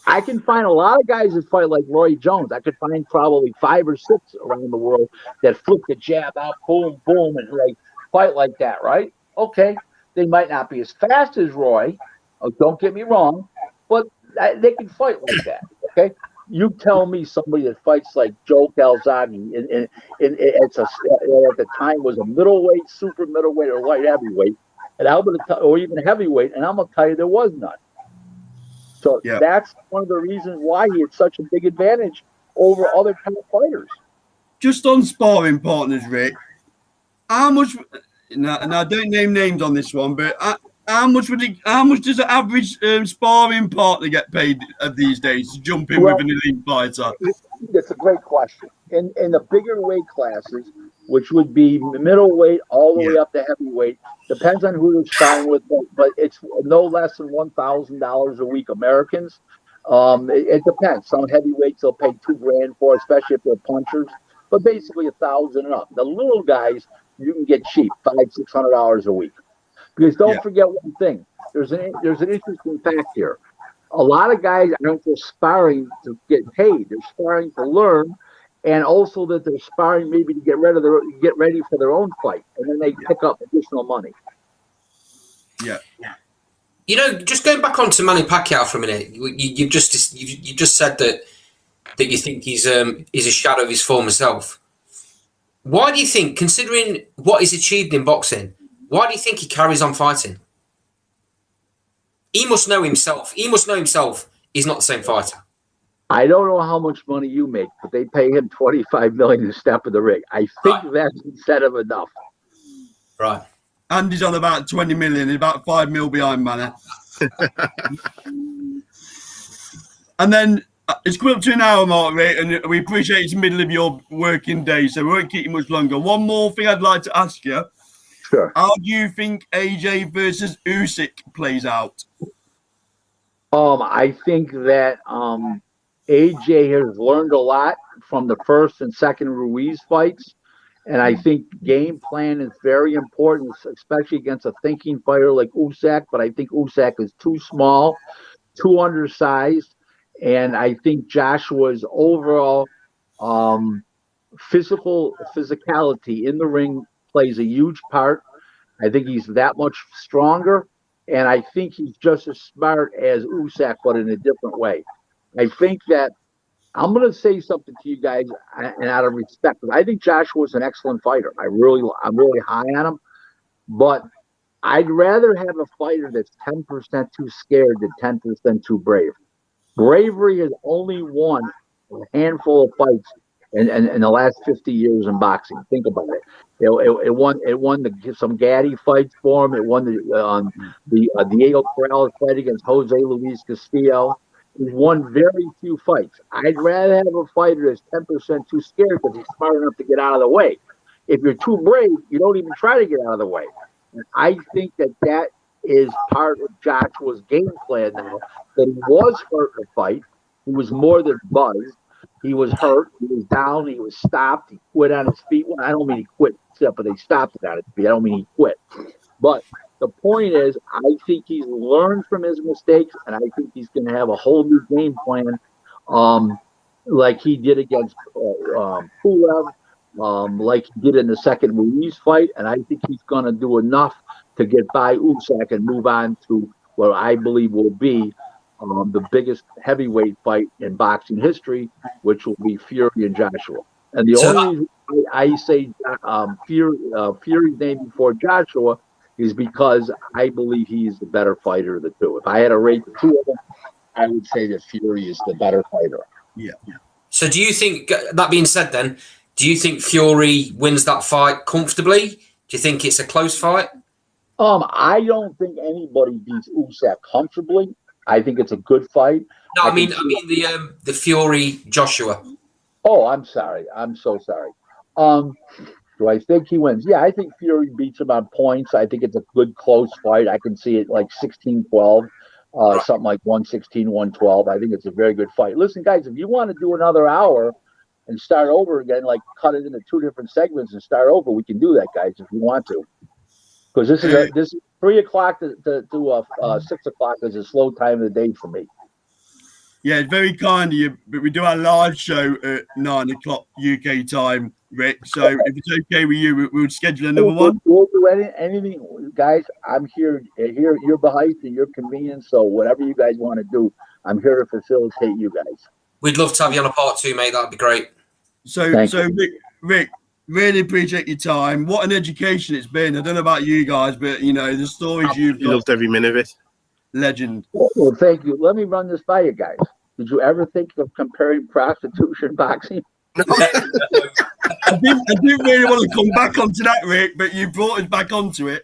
I can find a lot of guys that fight like Roy Jones. I could find probably 5 or 6 around the world that flip the jab out, boom, boom, and like fight like that, right? Okay. They might not be as fast as Roy. Oh, don't get me wrong, but they can fight like that. Okay, you tell me somebody that fights like Joe Calzaghe, and it's at the time was a middleweight, super middleweight, or light heavyweight, and I'm gonna or even heavyweight, and I'm gonna tell you there was none. So that's one of the reasons why he had such a big advantage over other top fighters. Just on sparring partners, Rick, how much? Now, don't name names on this one, but how much does an average sparring partner get paid these days to jump in with an elite fighter? That's a great question. In the bigger weight classes, which would be middleweight all the way up to heavyweight, depends on who they're sparring with, but it's no less than $1,000 a week Americans. It depends. Some heavyweights they'll pay $2,000 for, especially if they're punchers, but basically $1,000 and up. The little guys you can get cheap, $500-600 a week. Because don't forget one thing. There's an interesting fact here. A lot of guys aren't just sparring to get paid. They're sparring to learn, and also that they're sparring maybe to get ready for their own fight, and then they pick up additional money. Yeah. You know, just going back onto Manny Pacquiao for a minute, you just said that you think he's a shadow of his former self. Why do you think, considering what he's achieved in boxing, why do you think he carries on fighting? He must know himself. He must know himself he's not the same fighter. I don't know how much money you make, but they pay him $25 million to step in the ring. I think that's incentive enough. Right. Andy's on about 20 million, about 5 mil behind Manny. And then it's come up to an hour mark, Rick, and we appreciate it's the middle of your working day, so we won't keep you much longer. One more thing I'd like to ask you. Sure. How do you think AJ versus Usyk plays out? I think that AJ has learned a lot from the first and second Ruiz fights, and I think game plan is very important, especially against a thinking fighter like Usyk, but I think Usyk is too small, too undersized. And I think Joshua's overall physicality in the ring plays a huge part. I think he's that much stronger, and I think he's just as smart as Usyk, but in a different way. I think that I'm going to say something to you guys, and out of respect, I think Joshua's an excellent fighter. I'm really high on him, but I'd rather have a fighter that's 10% too scared than 10% too brave. Bravery has only won a handful of fights in the last 50 years in boxing. Think about it. It won some Gaddy fights for him. It won the Diego Corrales fight against Jose Luis Castillo. He's won very few fights. I'd rather have a fighter that's 10% too scared because he's smart enough to get out of the way. If you're too brave, you don't even try to get out of the way. And I think that is part of Joshua's game plan now. That he was hurt in the fight. He was more than buzzed. He was hurt. He was down. He was stopped. He quit on his feet. Well, I don't mean he quit, but they stopped it on his feet. I don't mean he quit. But the point is, I think he's learned from his mistakes, and I think he's going to have a whole new game plan, like he did against Pulev, like he did in the second Ruiz fight. And I think he's going to do enough to get by Usyk and move on to what I believe will be the biggest heavyweight fight in boxing history, which will be Fury and Joshua. And the only reason I say Fury's name before Joshua is because I believe he is the better fighter of the two. If I had to rate the two of them, I would say that Fury is the better fighter. Yeah. So do you think, that being said then, do you think Fury wins that fight comfortably? Do you think it's a close fight? I don't think anybody beats Usyk comfortably. I think it's a good fight. No, I mean the Fury Joshua. Oh, I'm sorry. I'm so sorry. Do I think he wins? Yeah, I think Fury beats him on points. I think it's a good close fight. I can see it like 16-12, something like 116, 112. I think it's a very good fight. Listen, guys, if you want to do another hour and start over again, like cut it into two different segments and start over, we can do that, guys, if you want to. Because this is 3 o'clock to 6 o'clock is a slow time of the day for me. Yeah, it's very kind of you, but we do our live show at 9 o'clock UK time, Rick. So if it's okay with you, we'll schedule another one. We'll do anything, guys. I'm here your behest and your convenience. So whatever you guys want to do, I'm here to facilitate you guys. We'd love to have you on a part 2, mate. That'd be great. So Rick, really appreciate your time. What an education it's been. I don't know about you guys, but the stories you've got. Loved every minute of it. Legend. Well, thank you. Let me run this by you guys. Did you ever think of comparing prostitution and boxing? I didn't really want to come back onto that, Rick, but you brought us back onto it.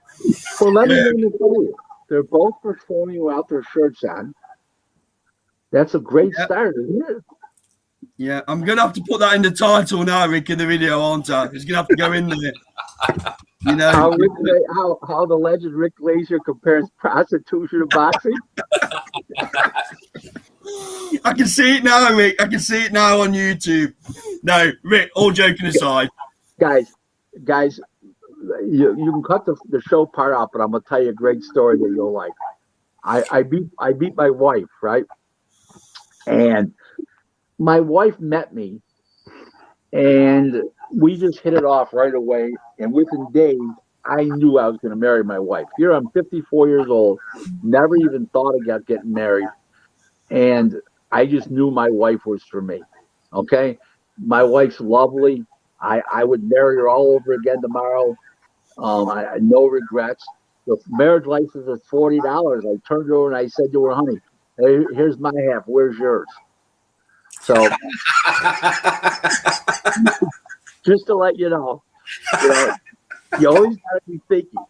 Well, let me tell you. They're both performing without their shirts on. That's a great start, isn't it? Yeah, I'm going to have to put that in the title now, Rick, in the video, aren't I? It's going to have to go in there. How the legend Rick Glaser compares prostitution and boxing? I can see it now, Rick. I can see it now on YouTube. No, Rick, all joking aside. Guys, you can cut the show part out, but I'm going to tell you a great story that you'll like. I beat my wife, right? And my wife met me, and we just hit it off right away. And within days, I knew I was going to marry my wife. Here I'm 54 years old, never even thought about getting married. And I just knew my wife was for me. Okay? My wife's lovely. I would marry her all over again tomorrow. I no regrets. The marriage license is $40. I turned her over and I said to her, honey, here's my half. Where's yours? So just to let you know, you always got to be thinking.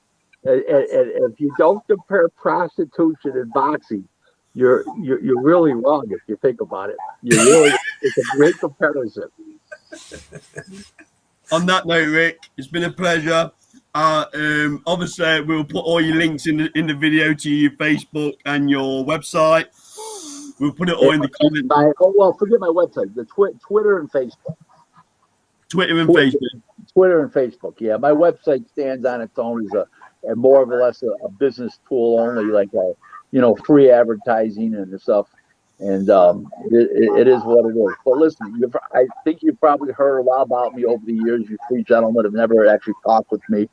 And if you don't compare prostitution and boxing, you're really wrong if you think about it. It's a great comparison. On that note, Rick, it's been a pleasure. Obviously, we'll put all your links in the video to your Facebook and your website. We'll put it all in the comments. Forget my website. The Twitter and Facebook. Twitter and Facebook. Yeah, my website stands on its own as a more or less a business tool only, like free advertising and stuff. And it is what it is. But listen, I think you've probably heard a lot about me over the years. You three gentlemen have never actually talked with me.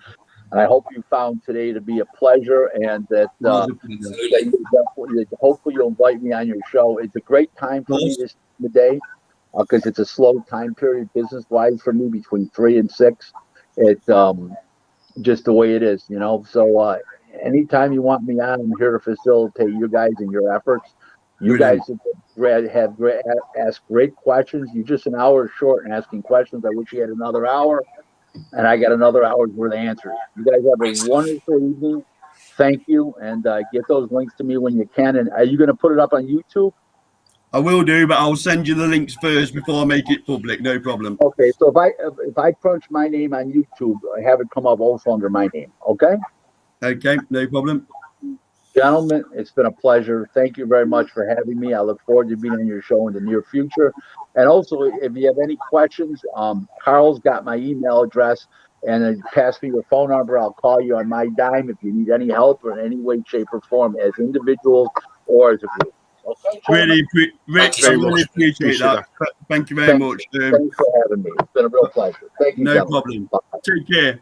And I hope you found today to be a pleasure, and that hopefully you'll invite me on your show. It's a great time for me this day because it's a slow time period business-wise for me between 3 and 6. It's just the way it is, So anytime you want me on, I'm here to facilitate you guys and your efforts. You guys have asked great questions. You're just an hour short in asking questions. I wish you had another hour. And I got another hour's worth of answers. You guys have a wonderful evening. Thank you. And get those links to me when you can. And are you going to put it up on YouTube? I will do, but I'll send you the links first before I make it public. No problem. Okay. So if I crunch my name on YouTube, I have it come up also under my name. Okay? Okay. No problem. Gentlemen, it's been a pleasure. Thank you very much for having me. I look forward to being on your show in the near future. And also, if you have any questions, Carl's got my email address, and pass me your phone number. I'll call you on my dime if you need any help or in any way, shape, or form as individuals or as a group. Okay, really appreciate that. Thank you very much. Thanks for having me. It's been a real pleasure. Thank you. No problem. Bye. Take care.